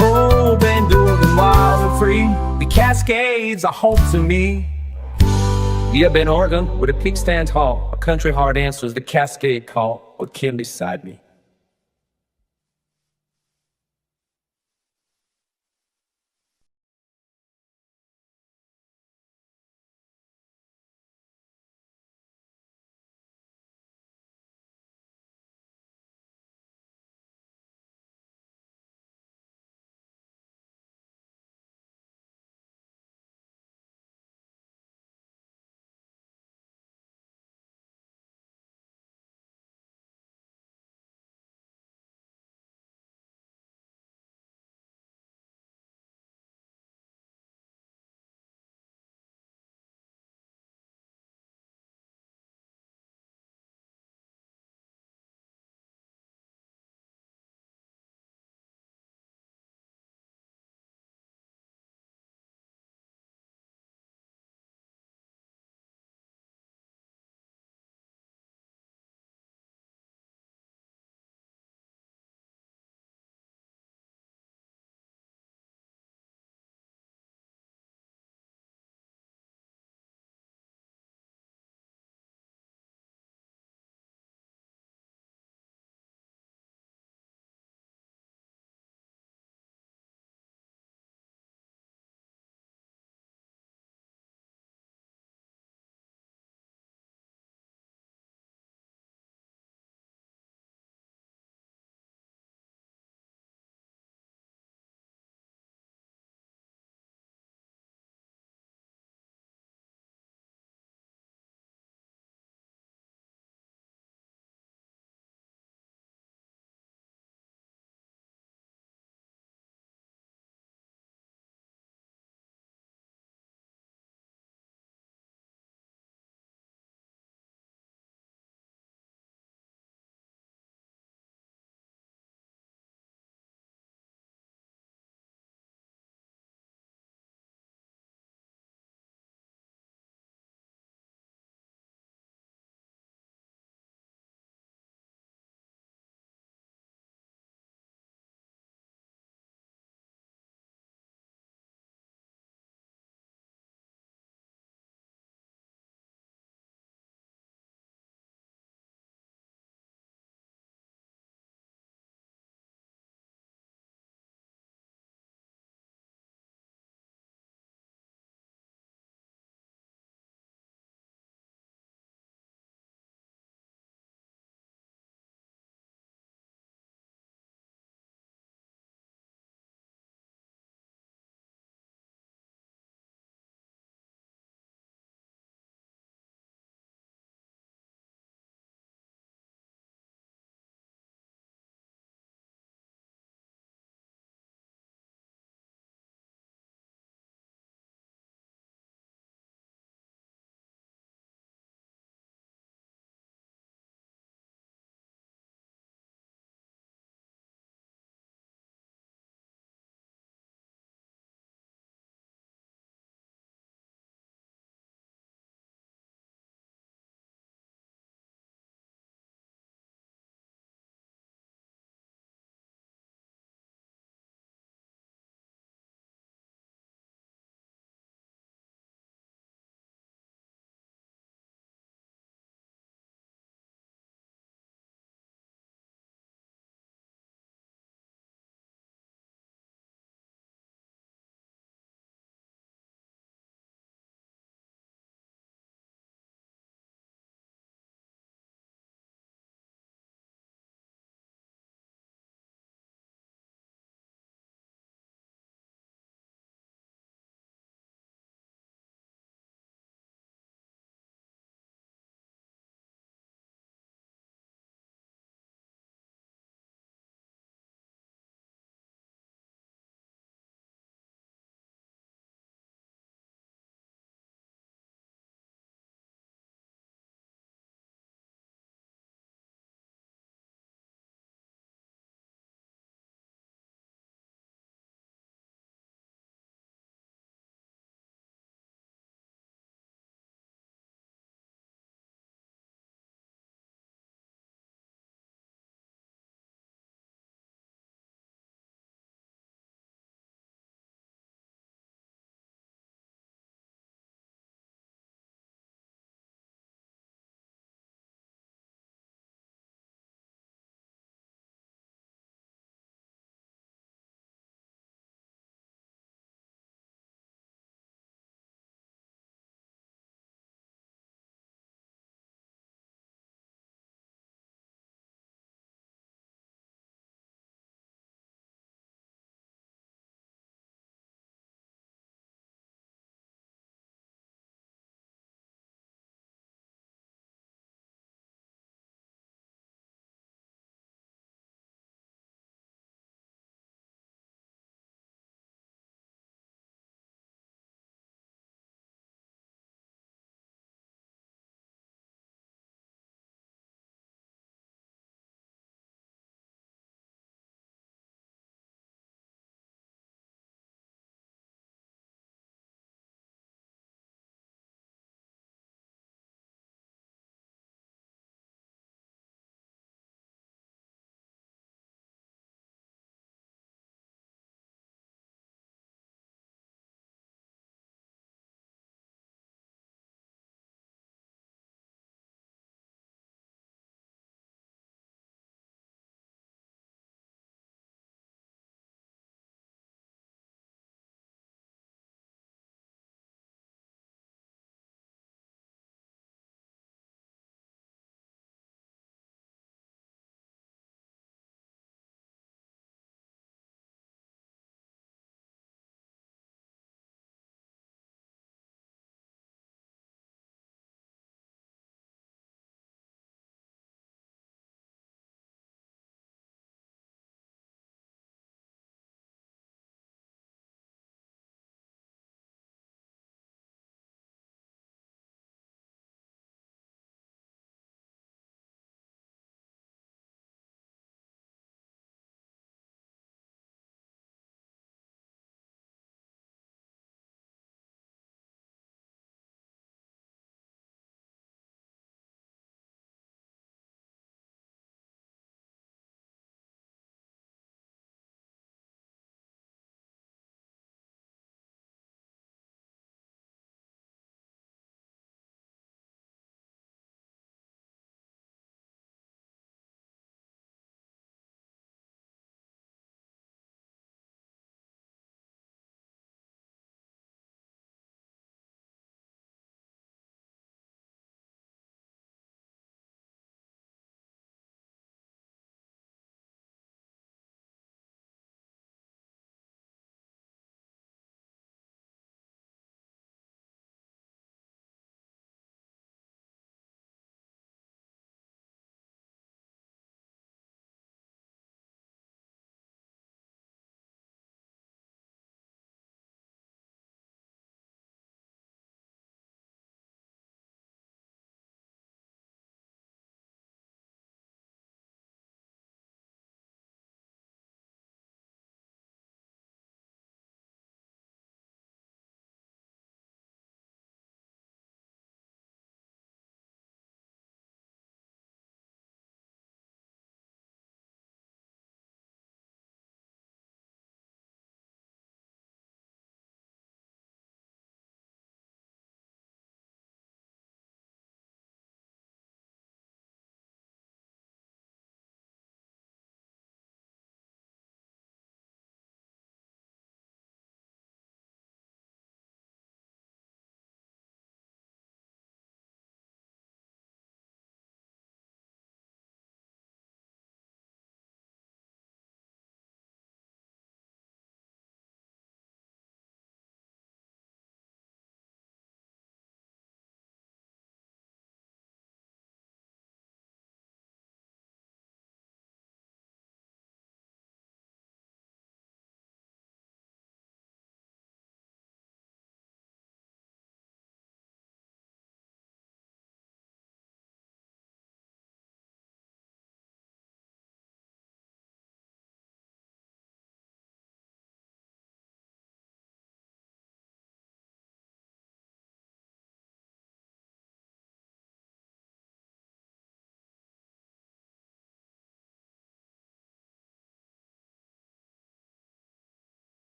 Oh, Bend, Oregon, wild and free, the Cascades are home to me. Yeah, Bend, Oregon, where the peak stand tall. A country heart answers the Cascade call. With Kim beside me.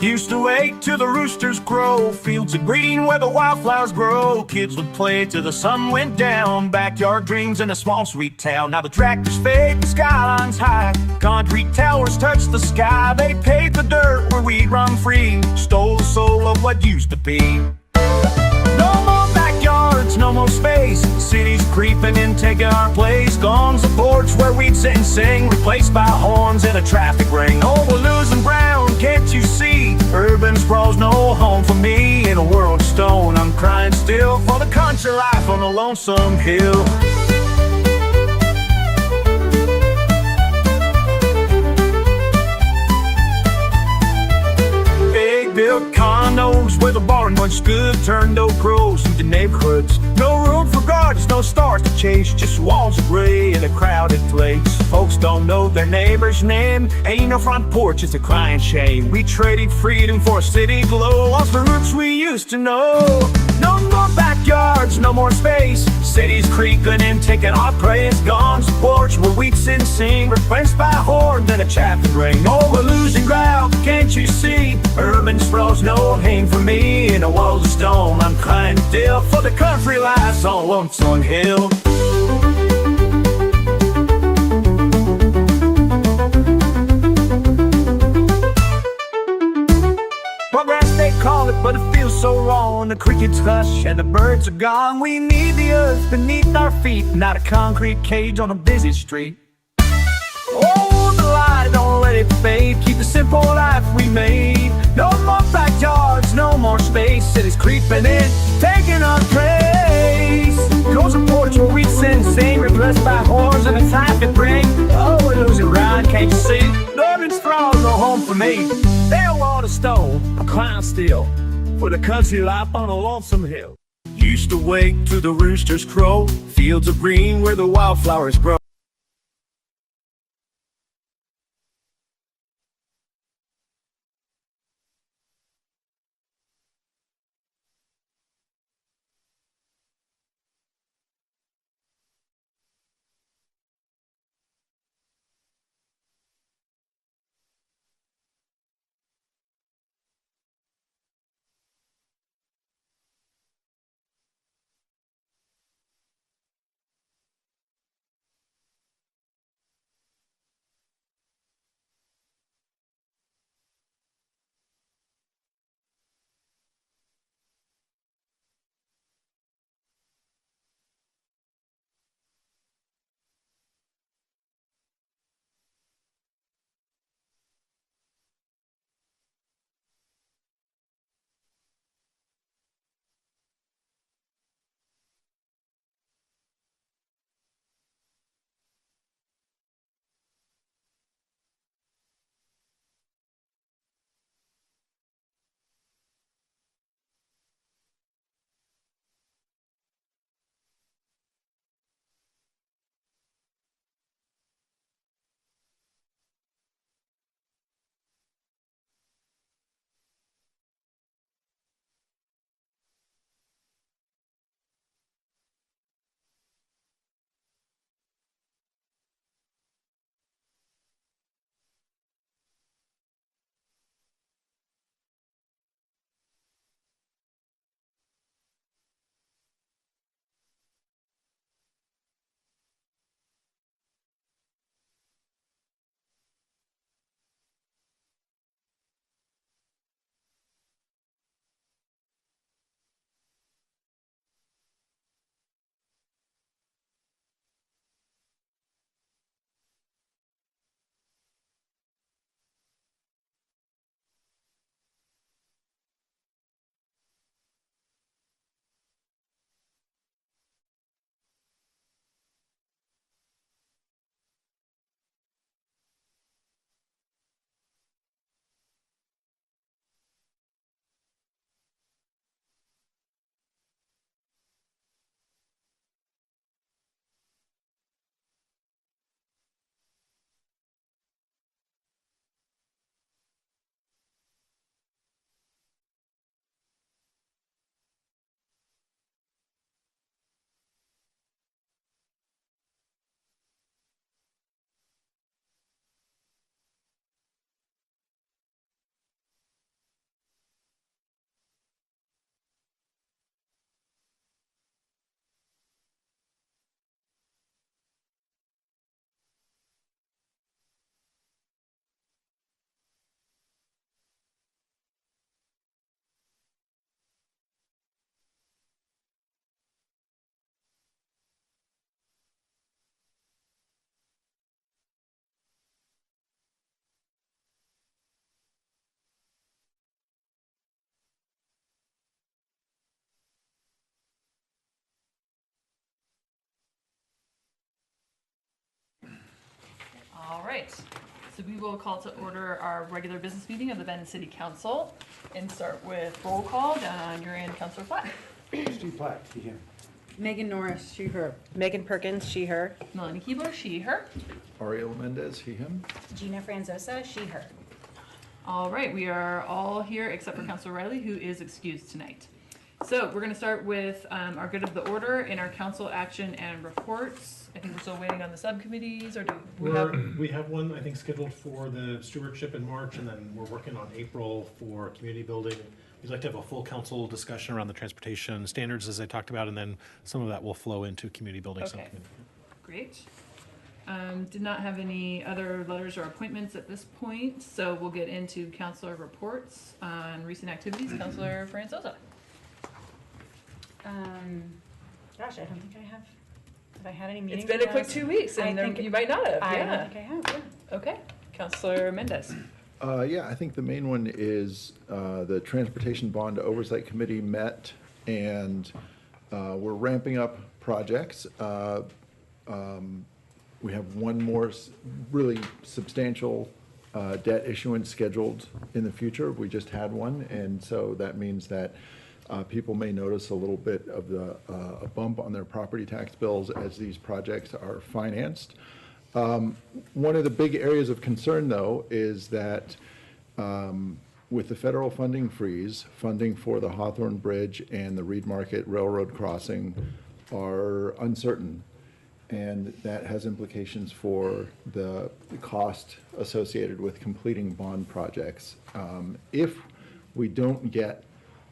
Used to wait till the roosters crow, fields of green where the wildflowers grow. Kids would play till the sun went down, backyard dreams in a small sweet town. Now the tractors fade, the skyline's high, concrete towers touch the sky. They paved the dirt where we'd run free, stole the soul of what used to be. No more backyards, no more space, cities creeping in, taking our place. Gone's the porch where we'd sit and sing, replaced by horns in a traffic ring. Oh, we're losing ground, can't you see? Urban sprawl's no home for me. In a world of stone, I'm crying still for the country life on a lonesome hill. Built condos where the barn once stood, turned old crows into neighborhoods. No room for gardens, no stars to chase, just walls of gray in a crowded place. Folks don't know their neighbor's name, ain't no front porch, it's a crying shame. We traded freedom for a city glow, lost the roots we used to know. No more backyards, no more space, cities creeping in, taking our praise. Gone's the porch where we'd sit and sing, replaced by horns and a chaffing ring. Oh, we're losing ground, can't you see? Urban sprawl's no home for me. In a world of stone, I'm crying still for the country lies on Lonesome Hill. Progress they call it, but it feels so wrong. The crickets hush and the birds are gone. We need the earth beneath our feet, not a concrete cage on a busy street. Oh, the light, don't let it fade. Keep the simple life we made. No more backyards, no more space. Cities creeping in, taking our place. Goes a porch where we sit and sing, replaced by horns and a traffic ring. Oh, we're losing ground, can't you see? Northern sprawl's no home for me. They're wall of stone, I'm crying still for the country life on a lonesome hill. Used to wake till the roosters crow, fields of green where the wildflowers grow. right, so we will call to order our regular business meeting of the Bend City Council and start with roll call. Down on your end, Councilor Platt. Steve Platt, he, him. Megan Norris, she, her. Megan Perkins, she, her. Melanie Keebler, she, her. Ariel Mendez, he, him. Gina Franzosa, she, her. All right, we are all here except for Councilor Riley, who is excused tonight. So we're gonna start with our good of the order and our council action and reports. I think we're still waiting on the subcommittees, or do we have? We have one, I think, scheduled for the stewardship in March, and then we're working on April for community building. We'd like to have a full council discussion around the transportation standards, as I talked about, and then some of that will flow into community building Okay. subcommittee. Great. Did not have any other letters or appointments at this point, so we'll get into councilor reports on recent activities. Councilor Franzosa. Gosh, I don't think I have I had any meetings? It's been a quick last- 2 weeks, I and think you might not have, I yeah. don't think I have, yeah. Okay, Councilor Mendez. Yeah, I think the main one is the Transportation Bond Oversight Committee met, and we're ramping up projects. We have one more really substantial debt issuance scheduled in the future. We just had one, and so that means that people may notice a little bit of a bump on their property tax bills as these projects are financed. One of the big areas of concern, though, is that with the federal funding freeze, funding for the Hawthorne Bridge and the Reed Market Railroad crossing are uncertain. And that has implications for the cost associated with completing bond projects. If we don't get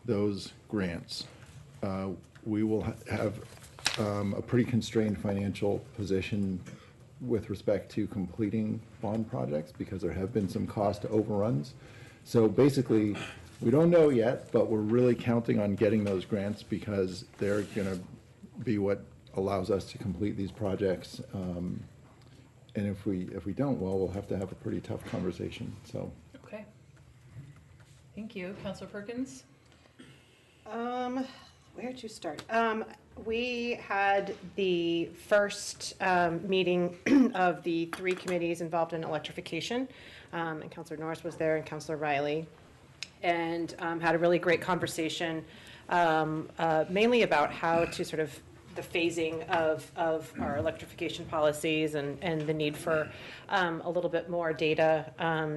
those grants, we will have a pretty constrained financial position with respect to completing bond projects, because there have been some cost overruns. So basically, we don't know yet, but we're really counting on getting those grants, because they're gonna be what allows us to complete these projects. And if we don't, well, we'll have to have a pretty tough conversation, so. Okay. Thank you. Councilor Perkins? Where to start? We had the first meeting of the 3 committees involved in electrification, and Councilor Norris was there and Councilor Riley, and had a really great conversation, mainly about how to sort of the phasing of our electrification policies and the need for a little bit more data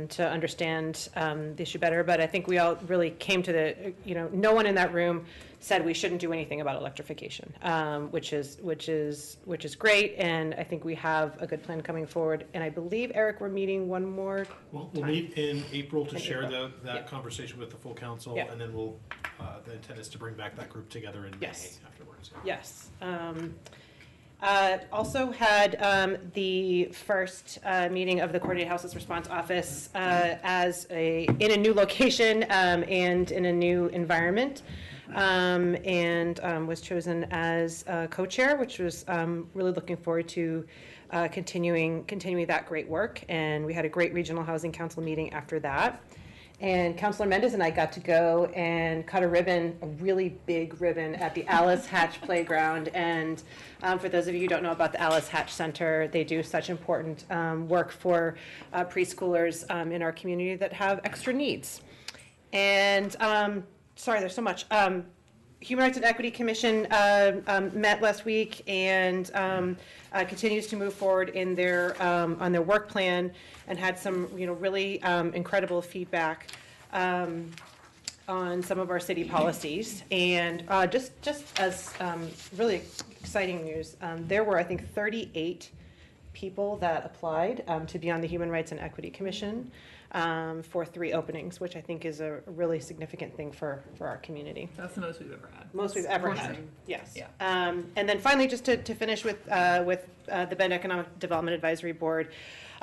to understand the issue better. But I think we all really came to the, no one in that room said we shouldn't do anything about electrification, which is great. And I think we have a good plan coming forward. And I believe, Eric, we're meeting one more We'll time. meet in April to In share April. that Yep. conversation with the full council, Yep. and then the intent is to bring back that group together in May Yes. afterwards. Yes. Also had the first meeting of the Coordinated Houseless Response Office in a new location and in a new environment, and was chosen as co-chair, which was really looking forward to continuing that great work. And we had a great Regional Housing Council meeting after that. And Councilor Mendez and I got to go and cut a really big ribbon at the Alice Hatch Playground. And for those of you who don't know about the Alice Hatch Center, they do such important work for preschoolers in our community that have extra needs. And, sorry, there's so much. Human Rights and Equity Commission met last week and continues to move forward in their on their work plan, and had some really incredible feedback on some of our city policies. And just as really exciting news, there were, I think, 38 people that applied to be on the Human Rights and Equity Commission for 3 openings, which I think is a really significant thing for our community. That's the most we've ever had. Most we've ever Of course. had, yes. Yeah. And then finally, just to finish with the Bend Economic Development Advisory Board,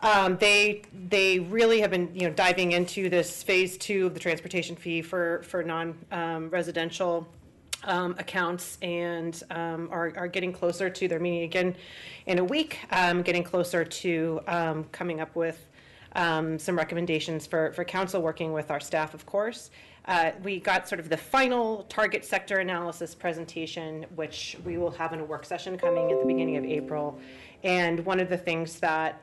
they really have been, diving into this phase 2 of the transportation fee for non-residential accounts, and are getting closer to, they're meeting again in a week, getting closer to coming up with some recommendations for council, working with our staff, of course. We got sort of the final target sector analysis presentation, which we will have in a work session coming at the beginning of April. And one of the things that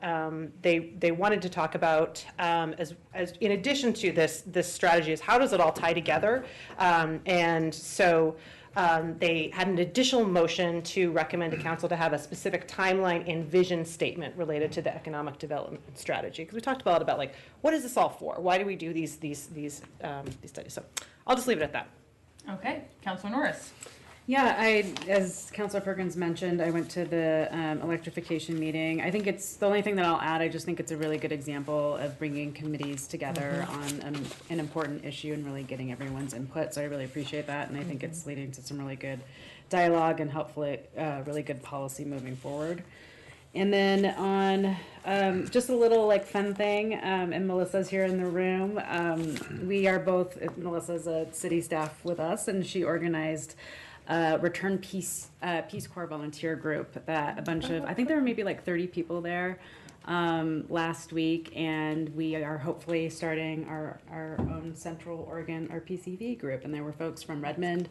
they wanted to talk about as in addition to this strategy is how does it all tie together? And so they had an additional motion to recommend to council to have a specific timeline and vision statement related to the economic development strategy. Because we talked a lot about like, what is this all for? Why do we do these studies? So I'll just leave it at that. Okay, Councilor Norris. Yeah, as Councilor Perkins mentioned, I went to the electrification meeting. I think it's, the only thing that I'll add, I just think it's a really good example of bringing committees together on an important issue and really getting everyone's input. So I really appreciate that, and I think it's leading to some really good dialogue and hopefully really good policy moving forward. And then on just a little like fun thing, and Melissa's here in the room. We are both, Melissa's a city staff with us, and she organized Return Peace Corps volunteer group that a bunch of, I think there were maybe like 30 people there last week, and we are hopefully starting our own Central Oregon RPCV group, and there were folks from Redmond,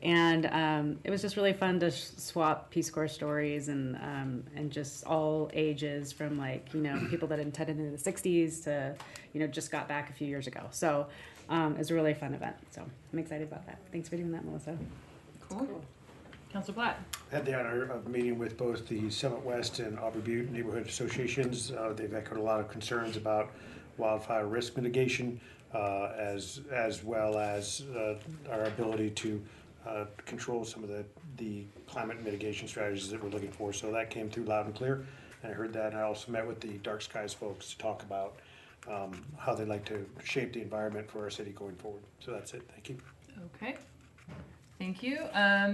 and it was just really fun to swap Peace Corps stories and just all ages, from like, you know, people that intended in the 60s to, you know, just got back a few years ago. So it was a really fun event, so I'm excited about that. Thanks for doing that, Melissa. Cool. Councilor Platt. I had the honor of meeting with both the Summit West and Aubrey Butte neighborhood associations. They've echoed a lot of concerns about wildfire risk mitigation, as well as our ability to control some of the climate mitigation strategies that we're looking for. So that came through loud and clear. And I heard that. And I also met with the Dark Skies folks to talk about how they'd like to shape the environment for our city going forward. So that's it. Thank you. Okay. Thank you.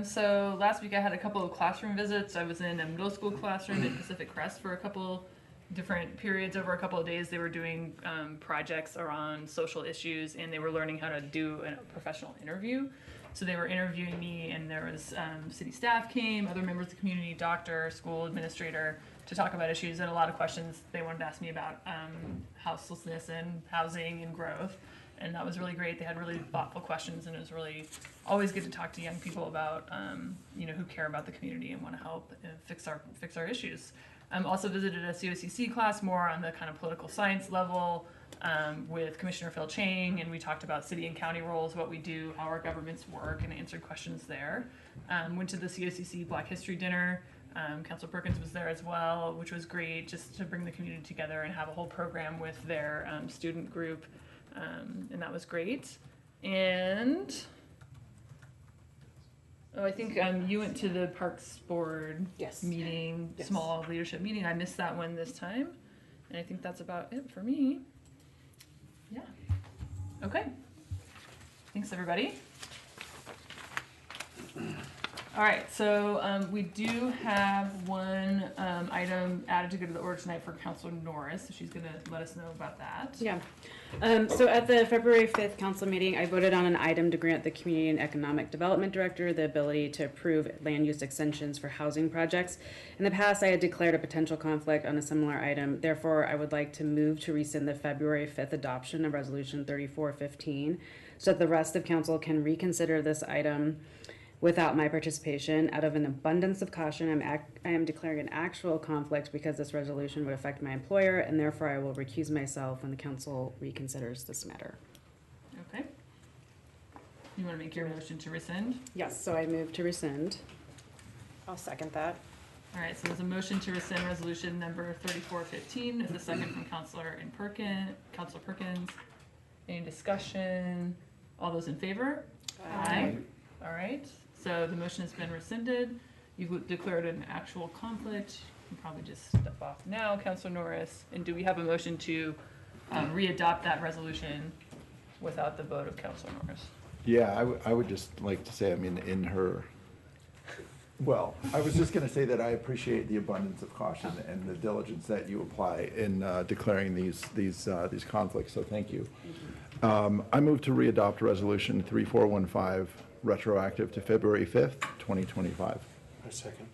So last week I had a couple of classroom visits. I was in a middle school classroom at Pacific Crest for a couple different periods over a couple of days. They were doing projects around social issues, and they were learning how to do a professional interview. So they were interviewing me, and there was city staff came, other members of the community, doctor, school administrator, to talk about issues, and a lot of questions they wanted to ask me about houselessness and housing and growth. And that was really great. They had really thoughtful questions, and it was really always good to talk to young people about, you know, who care about the community and want to help fix our issues. Also visited a COCC class more on the kind of political science level with Commissioner Phil Chang, and we talked about city and county roles, what we do, how our governments work, and answered questions there. Went to the COCC Black History Dinner. Councilor Perkins was there as well, which was great, just to bring the community together and have a whole program with their student group. And that was great. And I think you went to the Parks Board meeting, Yes. small leadership meeting. I missed that one this time. And I think that's about it for me. Yeah. Okay. Thanks, everybody. All right, so we do have one item added to go to the order tonight for Councilor Norris, so she's gonna let us know about that. Yeah. So at the February 5th council meeting, I voted on an item to grant the Community and Economic Development Director the ability to approve land use extensions for housing projects. In the past, I had declared a potential conflict on a similar item. Therefore, I would like to move to rescind the February 5th adoption of Resolution 3415 so that the rest of council can reconsider this item without my participation. Out of an abundance of caution, I am declaring an actual conflict because this resolution would affect my employer, and therefore I will recuse myself when the council reconsiders this matter. Okay. You wanna make your motion to rescind? Yes, so I move to rescind. I'll second that. All right, so there's a motion to rescind resolution number 3415. There's a second from Councilor Perkins. Any discussion? All those in favor? Aye. All right, so the motion has been rescinded. You've declared an actual conflict. You can probably just step off now, Councilor Norris. And do we have a motion to re-adopt that resolution without the vote of Councilor Norris? Yeah, I would just like to say, I mean, in her, well, I was just gonna say that I appreciate the abundance of caution and the diligence that you apply in declaring these conflicts, so thank you. I move to re-adopt Resolution 3415, retroactive to February 5th, 2025. A second.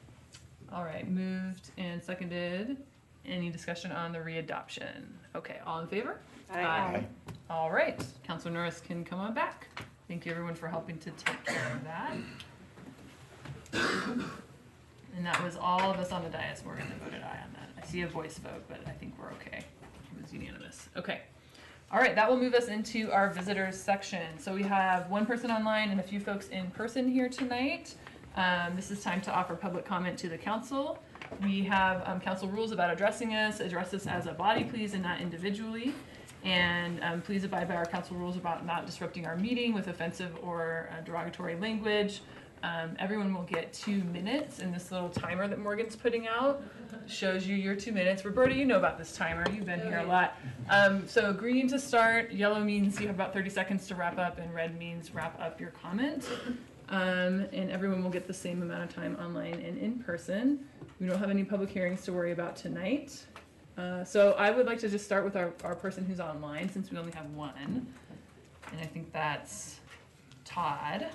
All right, moved and seconded. Any discussion on the re-adoption? Okay, all in favor? Aye. All right, Councilor Norris can come on back. Thank you, everyone, for helping to take care of that. And that was all of us on the dais, Morgan, that voted aye on that. I see a voice vote, but I think we're okay. It was unanimous. Okay. All right, that will move us into our visitors section. So we have one person online and a few folks in person here tonight. This is time to offer public comment to the council. We have council rules about addressing us. Address this as a body, please, and not individually. And please abide by our council rules about not disrupting our meeting with offensive or derogatory language. Everyone will get 2 minutes, and this little timer that Morgan's putting out shows you your 2 minutes. Roberta, you know about this timer. You've been here a lot. So green to start, yellow means you have about 30 seconds to wrap up, and red means wrap up your comment. And everyone will get the same amount of time online and in person. We don't have any public hearings to worry about tonight. So I would like to just start with our person who's online, since we only have one. And I think that's Todd.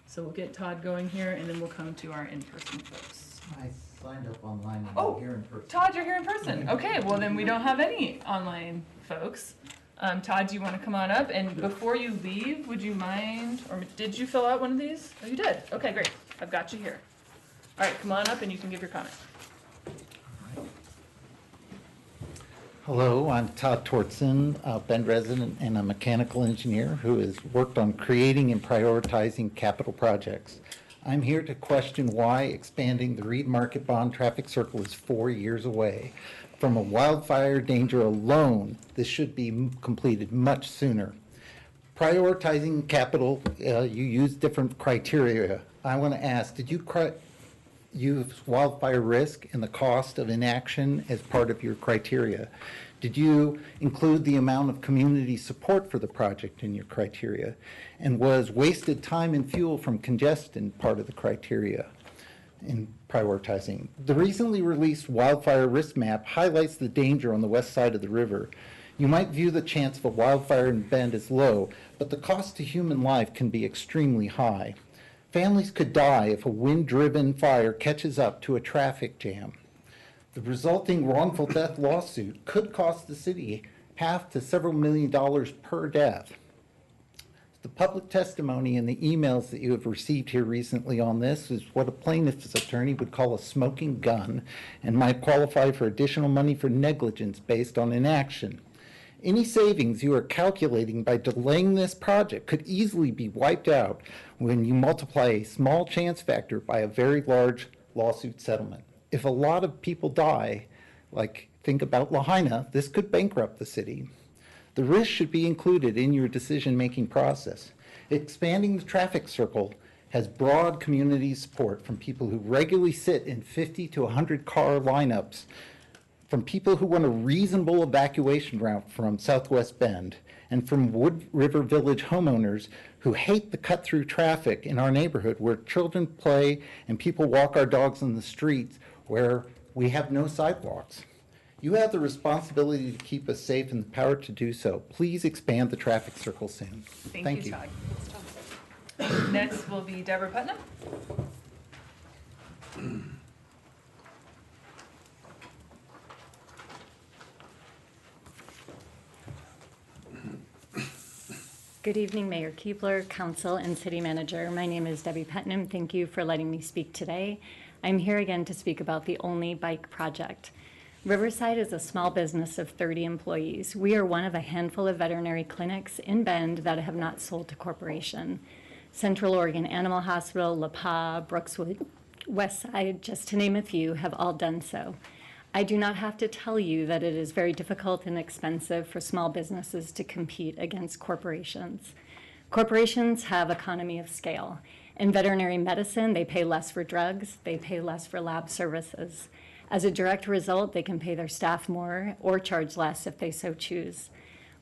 So we'll get Todd going here, and then we'll come to our in-person folks. I signed up online and Oh, I'm here in person. Todd, you're here in person. Okay, well then we don't have any online folks. Todd, do you want to come on up? And before you leave, would you mind, or did you fill out one of these? Oh, you did. Okay, great. I've got you here. All right, come on up and you can give your comment. Hello, I'm Todd Tortson, a Bend resident and a mechanical engineer who has worked on creating and prioritizing capital projects. I'm here to question why expanding the Reed Market Bond traffic circle is 4 years away. From a wildfire danger alone, this should be completed much sooner. Prioritizing capital, you use different criteria. I want to ask, did you use wildfire risk and the cost of inaction as part of your criteria? Did you include the amount of community support for the project in your criteria? And was wasted time and fuel from congestion part of the criteria in prioritizing? The recently released wildfire risk map highlights the danger on the west side of the river. You might view the chance of a wildfire in Bend as low, but the cost to human life can be extremely high. Families could die if a wind-driven fire catches up to a traffic jam. The resulting wrongful death lawsuit could cost the city $half to several $1 million per death. The public testimony and the emails that you have received here recently on this is what a plaintiff's attorney would call a smoking gun and might qualify for additional money for negligence based on inaction. Any savings you are calculating by delaying this project could easily be wiped out when you multiply a small chance factor by a very large lawsuit settlement. If a lot of people die, like think about Lahaina, this could bankrupt the city. The risk should be included in your decision-making process. Expanding the traffic circle has broad community support from people who regularly sit in 50 to 100 car lineups, from people who want a reasonable evacuation route from Southwest Bend, and from Wood River Village homeowners who hate the cut-through traffic in our neighborhood where children play and people walk our dogs in the streets where we have no sidewalks. You have the responsibility to keep us safe and the power to do so. Please expand the traffic circle soon. Thank you, Todd. Next will be Deborah Putnam. Good evening, Mayor Keebler, Council, and City Manager. My name is Debbie Putnam. Thank you for letting me speak today. I'm here again to speak about the Only Bike Project. Riverside is a small business of 30 employees. We are one of a handful of veterinary clinics in Bend that have not sold to corporation. Central Oregon Animal Hospital, La Paz, Brookswood, Westside, just to name a few, have all done so. I do not have to tell you that it is very difficult and expensive for small businesses to compete against corporations. Corporations have economy of scale. In veterinary medicine, they pay less for drugs, they pay less for lab services. As a direct result, they can pay their staff more or charge less if they so choose.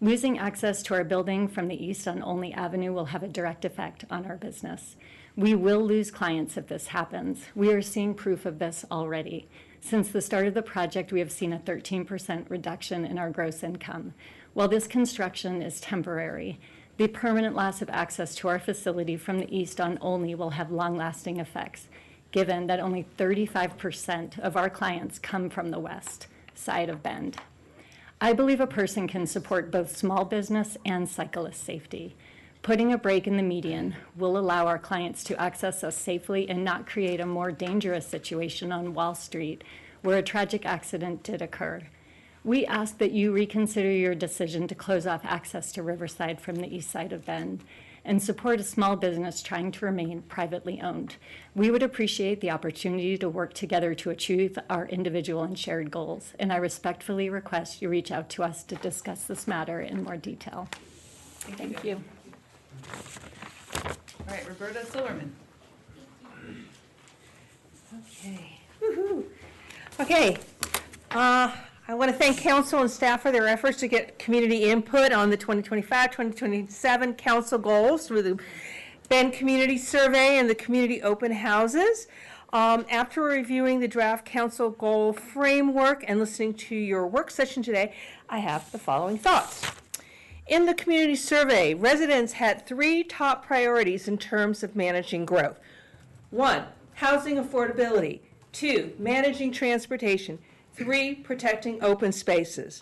Losing access to our building from the east on Only Avenue will have a direct effect on our business. We will lose clients if this happens. We are seeing proof of this already. Since the start of the project, we have seen a 13% reduction in our gross income. While this construction is temporary, the permanent loss of access to our facility from the east on Only will have long-lasting effects, given that only 35% of our clients come from the west side of Bend. I believe a person can support both small business and cyclist safety. Putting a break in the median will allow our clients to access us safely and not create a more dangerous situation on Wall Street, where a tragic accident did occur. We ask that you reconsider your decision to close off access to Riverside from the east side of Bend and support a small business trying to remain privately owned. We would appreciate the opportunity to work together to achieve our individual and shared goals, and I respectfully request you reach out to us to discuss this matter in more detail. Thank you. All right, Roberta Silverman. Okay. Woo-hoo. Okay. I want to thank council and staff for their efforts to get community input on the 2025-2027 council goals through the Bend Community Survey and the community open houses. After reviewing the draft council goal framework and listening to your work session today, I have the following thoughts. In the community survey, residents had 3 top priorities in terms of managing growth. 1, housing affordability. 2, managing transportation. 3, protecting open spaces.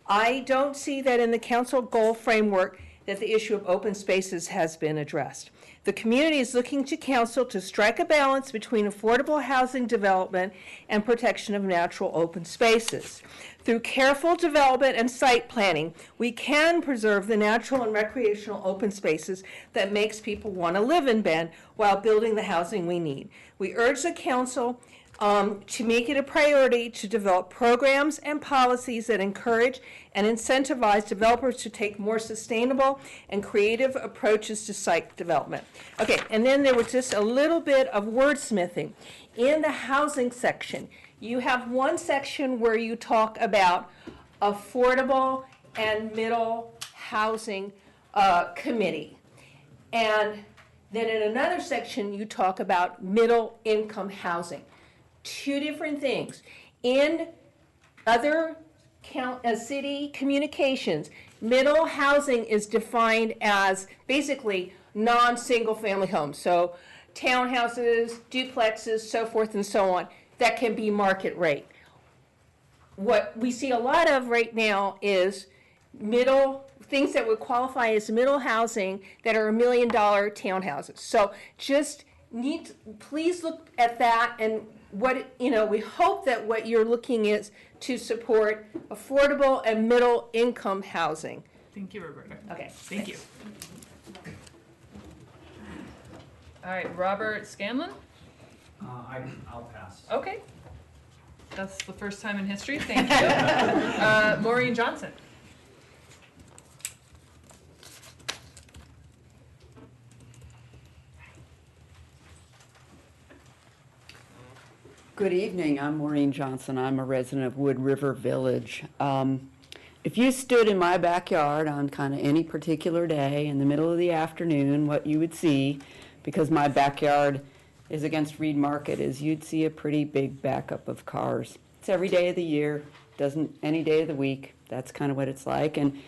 I don't see that in the council goal framework that the issue of open spaces has been addressed. The community is looking to council to strike a balance between affordable housing development and protection of natural open spaces. Through careful development and site planning, we can preserve the natural and recreational open spaces that makes people want to live in Bend while building the housing we need. We urge the council to make it a priority to develop programs and policies that encourage and incentivize developers to take more sustainable and creative approaches to site development. Okay, and then there was just a little bit of wordsmithing. In the housing section, you have one section where you talk about affordable and middle housing committee. And then in another section, you talk about middle income housing. 2 different things. In other city communications, middle housing is defined as basically non-single family homes. So townhouses, duplexes, so forth and so on, that can be market rate. What we see a lot of right now is things that would qualify as middle housing that are $1 million townhouses. So please look at that, and we hope that what you're looking is to support affordable and middle income housing. Thank you, Roberta. Okay. Thank you. All right, Robert Scanlon? I'll pass. Okay. That's the first time in history. Thank you. Maureen Johnson? Good evening, I'm Maureen Johnson. I'm a resident of Wood River Village. If you stood in my backyard on kind of any particular day in the middle of the afternoon, what you would see, because my backyard is against Reed Market, is you'd see a pretty big backup of cars. It's every day of the year, any day of the week. That's kind of what it's like. And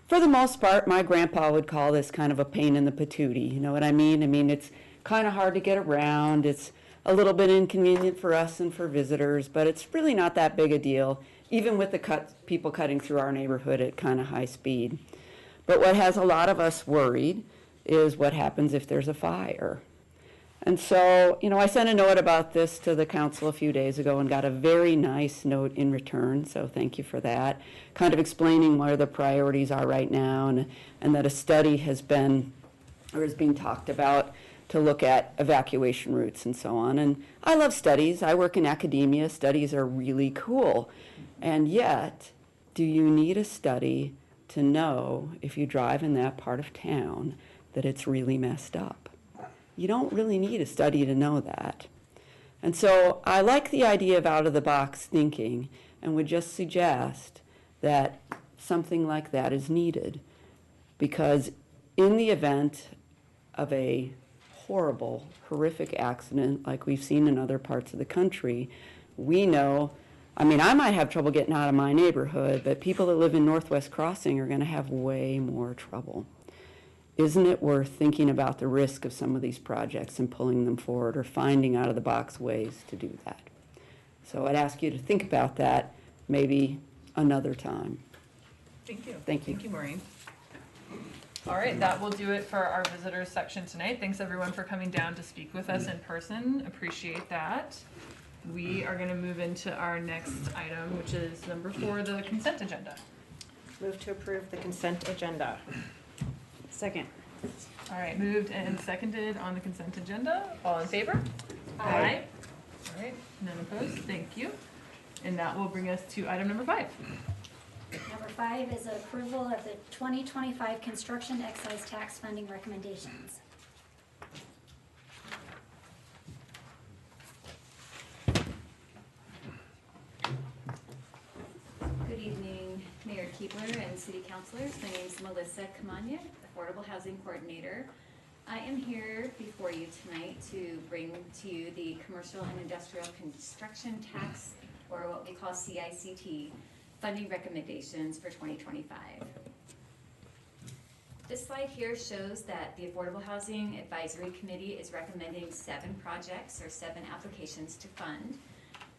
for the most part, my grandpa would call this kind of a pain in the patootie. You know what I mean? I mean, it's kind of hard to get around. It's a little bit inconvenient for us and for visitors, but it's really not that big a deal, even with the people cutting through our neighborhood at kind of high speed. But what has a lot of us worried is what happens if there's a fire. And so, I sent a note about this to the council a few days ago and got a very nice note in return, so thank you for that, kind of explaining where the priorities are right now, and that a study is being talked about to look at evacuation routes and so on. And I love studies. I work in academia. Studies are really cool. And yet, do you need a study to know if you drive in that part of town that it's really messed up? You don't really need a study to know that. And so I like the idea of out-of-the-box thinking and would just suggest that something like that is needed, because in the event of a horrible, horrific accident like we've seen in other parts of the country, we know, I might have trouble getting out of my neighborhood, but people that live in Northwest Crossing are going to have way more trouble. Isn't it worth thinking about the risk of some of these projects and pulling them forward, or finding out-of-the-box ways to do that? So I'd ask you to think about that maybe another time. Thank you. Thank you. Thank you, Maureen. All right, that will do it for our visitors section tonight. Thanks everyone for coming down to speak with us in person. Appreciate that. We are gonna move into our next item, which is number 4, the consent agenda. Move to approve the consent agenda. Second. All right, moved and seconded on the consent agenda. All in favor? Aye. All right, none opposed, thank you. And that will bring us to item number 5. Number 5 is approval of the 2025 construction excise tax funding recommendations. Good evening, Mayor Keebler and City Councilors. My name is Melissa Kamanya, Affordable Housing Coordinator. I am here before you tonight to bring to you the Commercial and Industrial Construction Tax, or what we call CICT, funding recommendations for 2025. This slide here shows that the Affordable Housing Advisory Committee is recommending 7 projects or 7 applications to fund.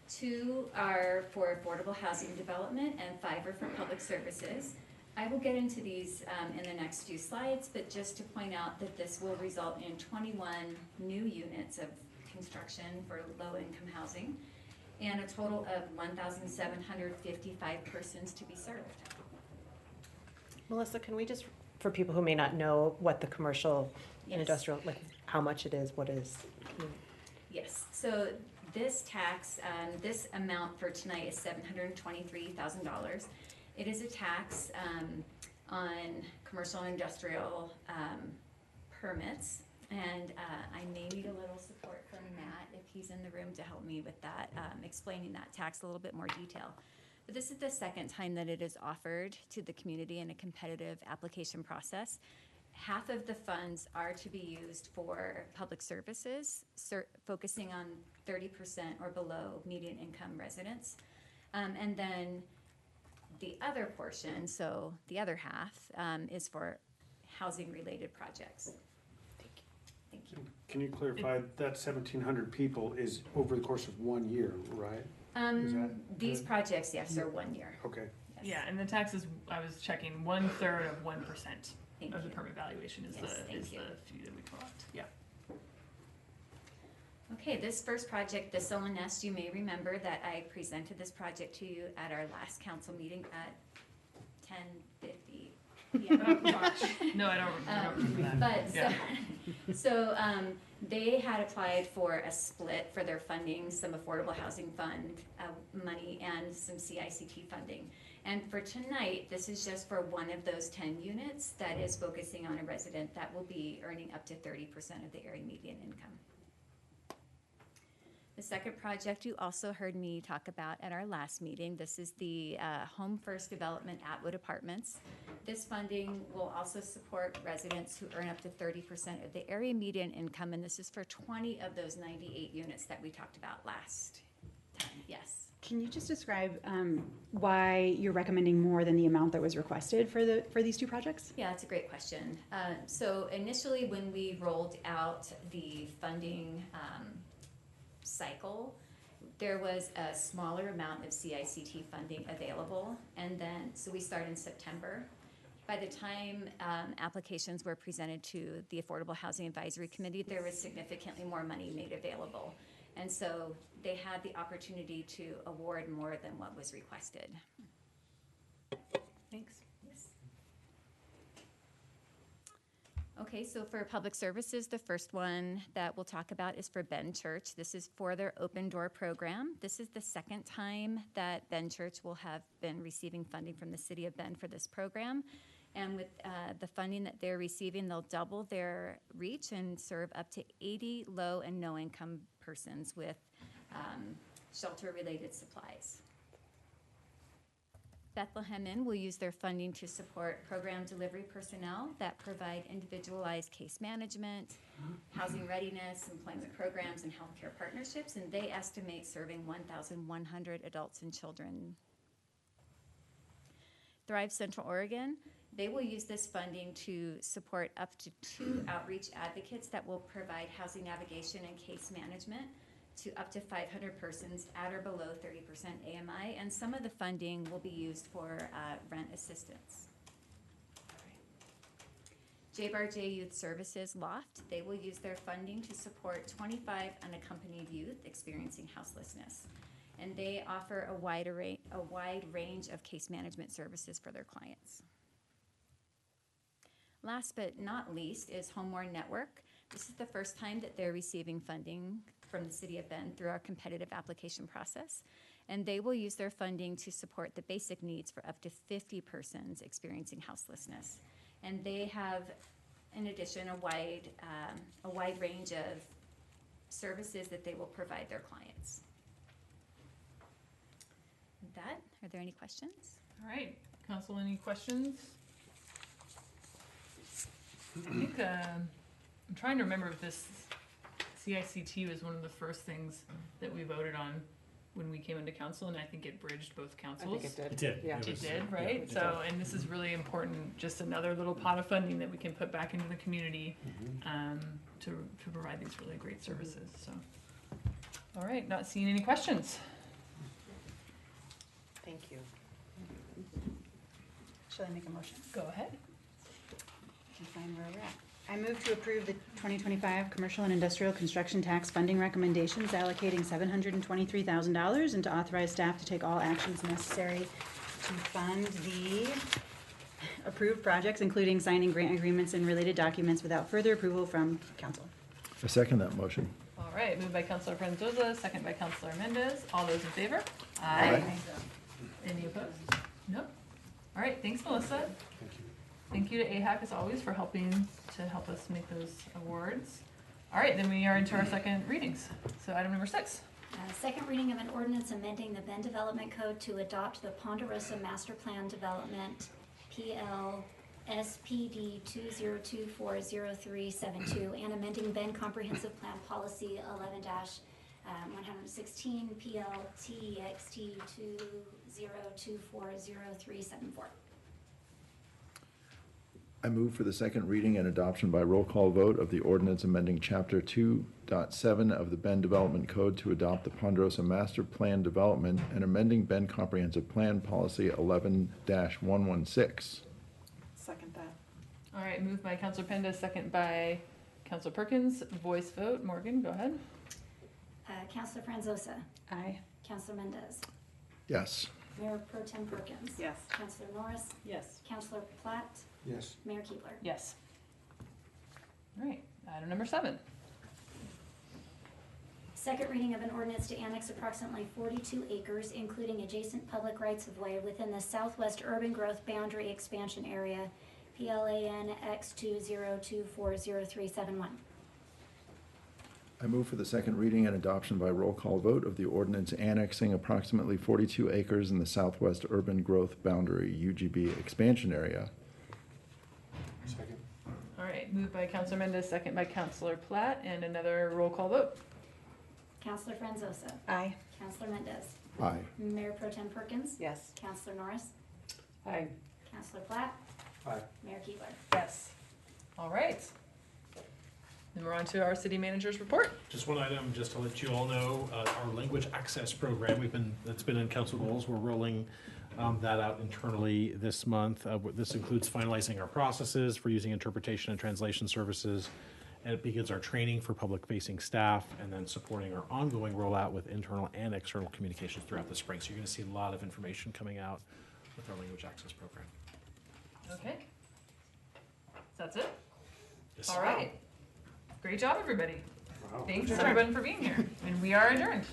2 are for affordable housing development and 5 are for public services. I will get into these in the next few slides, but just to point out that this will result in 21 new units of construction for low-income housing and a total of 1,755 persons to be served. Melissa, can we just, for people who may not know what the commercial and Yes. industrial, like how much it is, what is? can you- Yes, so this tax, this amount for tonight is $723,000. It is a tax on commercial and industrial permits. And I may need a little support from Matt if he's in the room to help me with that, explaining that tax a little bit more detail. But this is the second time that it is offered to the community in a competitive application process. Half of the funds are to be used for public services, focusing on 30% or below median income residents. And then the other portion, so the other half, is for housing-related projects. Thank you. Can you clarify, that 1,700 people is over the course of 1 year, right? Is that These good? projects, yes, are 1 year. Okay. Yes. Yeah, and the tax is, I was checking, 1/3 of 1% Thank of the you. permit valuation is Yes, thank you. the fee that we collect, yeah. Okay, this first project, the Solar Nest, you may remember that I presented this project to you at our last council meeting at 10:50 p.m. No, I don't remember that. But, Yeah. so they had applied for a split for their funding, some affordable housing fund money and some CICT funding. And for tonight, this is just for one of those 10 units that is focusing on a resident that will be earning up to 30% of the area median income. The second project you also heard me talk about at our last meeting. This is the Home First Development Atwood Apartments. This funding will also support residents who earn up to 30% of the area median income, and this is for 20 of those 98 units that we talked about last time. Yes. Can you just describe why you're recommending more than the amount that was requested for these 2 projects? Yeah, that's a great question. So initially, when we rolled out the funding cycle, there was a smaller amount of CICT funding available, and then, so we start in September. By the time applications were presented to the Affordable Housing Advisory Committee, there was significantly more money made available. And so they had the opportunity to award more than what was requested. Thanks. Yes. Okay, so for public services, the first one that we'll talk about is for Bend Church. This is for their Open Door program. This is the second time that Bend Church will have been receiving funding from the city of Bend for this program. And with the funding that they're receiving, they'll double their reach and serve up to 80 low and no income persons with shelter-related supplies. Bethlehem Inn will use their funding to support program delivery personnel that provide individualized case management, housing readiness, employment programs, and healthcare partnerships, and they estimate serving 1,100 adults and children. Thrive Central Oregon, they will use this funding to support up to 2 outreach advocates that will provide housing navigation and case management to up to 500 persons at or below 30% AMI, and some of the funding will be used for rent assistance. J-Bar-J Youth Services Loft, they will use their funding to support 25 unaccompanied youth experiencing houselessness. And they offer a wide range of case management services for their clients. Last but not least is Homeward Network. This is the first time that they're receiving funding from the City of Bend through our competitive application process. And they will use their funding to support the basic needs for up to 50 persons experiencing houselessness. And they have, in addition, a wide range of services that they will provide their clients. With that, are there any questions? All right, council, any questions? I think, I'm trying to remember if this CICT was one of the first things that we voted on when we came into council, and I think it bridged both councils. It did. Yeah. It did, right? So, and this is really important, just another little pot of funding that we can put back into the community to provide these really great services, so. All right, not seeing any questions. Thank you. Shall I make a motion? Go ahead. Can find where we're at. I move to approve the 2025 commercial and industrial construction tax funding recommendations allocating $723,000 and to authorize staff to take all actions necessary to fund the approved projects, including signing grant agreements and related documents without further approval from council. I second that motion. All right, moved by Councilor Franzosa, second by Councilor Mendez. All those in favor? Aye. Any opposed? Nope. All right, thanks, Melissa. Thank you to AHAC as always for helping to help us make those awards. All right, then we are into our second readings. So item number 6. Second reading of an ordinance amending the Bend Development Code to adopt the Ponderosa Master Plan Development, PL SPD 202400372, and amending Bend Comprehensive Plan Policy 11-116 PL-TEXT 202400374. I move for the second reading and adoption by roll call vote of the ordinance amending Chapter 2.7 of the Bend Development Code to adopt the Ponderosa Master Plan Development and amending Bend Comprehensive Plan Policy 11-116. Second that. All right, moved by Councilor Penda, second by Councilor Perkins. Voice vote. Morgan, go ahead. Councilor Franzosa. Aye. Councilor Mendez. Yes. Mayor Pro Tem Perkins. Yes. Councilor Norris. Yes. Councilor Platt. Yes. Mayor Keebler. Yes. All right, item number 7. Second reading of an ordinance to annex approximately 42 acres, including adjacent public rights-of-way within the Southwest Urban Growth Boundary Expansion Area, PLAN X202400371. I move for the second reading and adoption by roll call vote of the ordinance annexing approximately 42 acres in the Southwest Urban Growth Boundary UGB expansion area. Second. All right, moved by Councilor Mendez, second by Councilor Platt, and another roll call vote. Councilor Franzosa. Aye. Councilor Mendez. Aye. Mayor Pro Tem Perkins. Yes. Councilor Norris. Aye. Councilor Platt. Aye. Mayor Keebler. Yes. All right. Then we're on to our city manager's report. Just one item, just to let you all know, our language access program, that's been in council goals. We're rolling that out internally this month. This includes finalizing our processes for using interpretation and translation services. And it begins our training for public-facing staff and then supporting our ongoing rollout with internal and external communications throughout the spring. So you're going to see a lot of information coming out with our language access program. Okay. That's it? Yes. All right. Great job, everybody. Wow. Thanks, everyone, for being here. And we are adjourned.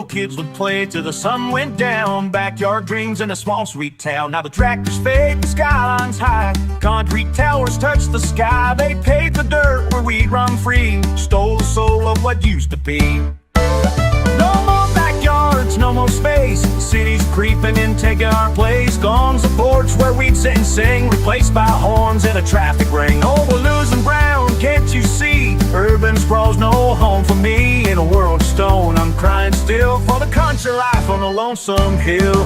Kids would play till the sun went down. Backyard dreams in a small sweet town. Now the tractors fade, the skyline's high. Concrete towers touch the sky. They paved the dirt where we'd run free. Stole the soul of what used to be. No more backyard backyards, no more space. Cities creeping in, taking our place. Gone's a porch where we'd sit and sing, replaced by horns in a traffic ring. Oh, we're losing ground, can't you see? Urban sprawl's no home for me. In a world of stone, I'm crying still for the country life on a lonesome hill.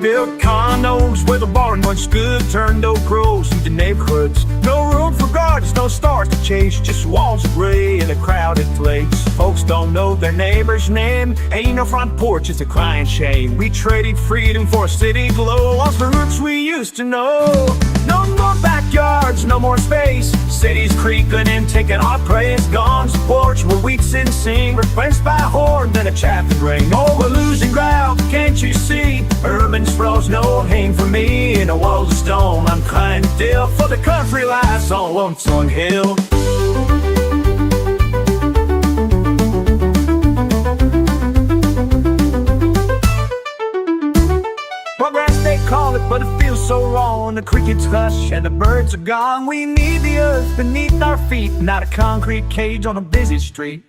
Built condos where the barn once stood, turned old crows into neighborhoods. No room for gardens, no stars to chase, just walls of gray in a crowded place. Folks don't know their neighbor's name, ain't no front porch, it's a crying shame. We traded freedom for a city glow, lost the roots we used to know. No more backyards, no more space. Cities creeping in, taking our praise. Gone's the porch where we'd sit and sing, replaced by a horn and a traffic ring. Oh, we're losing ground, can't you see? Urban sprawl's no home for me. In a world of stone, I'm crying still for the country life on Lonesome Hill. Progress they call it, but it feels so wrong. The crickets hush and the birds are gone. We need the earth beneath our feet, not a concrete cage on a busy street.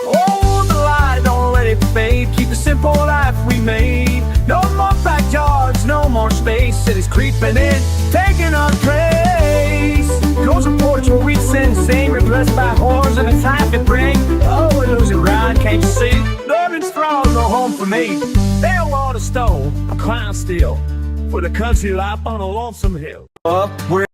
Oh, the light, don't let it fade. Keep the simple life we made. No more backyards, no more space. Cities creeping in, taking our place. Goes a porch where we sit and sing, replaced by horns and a traffic ring. Oh, we're losing ground, can't you see? Urban sprawl, no home for me. They're water stone, I'm crying still for the country life on a lonesome hill. Up where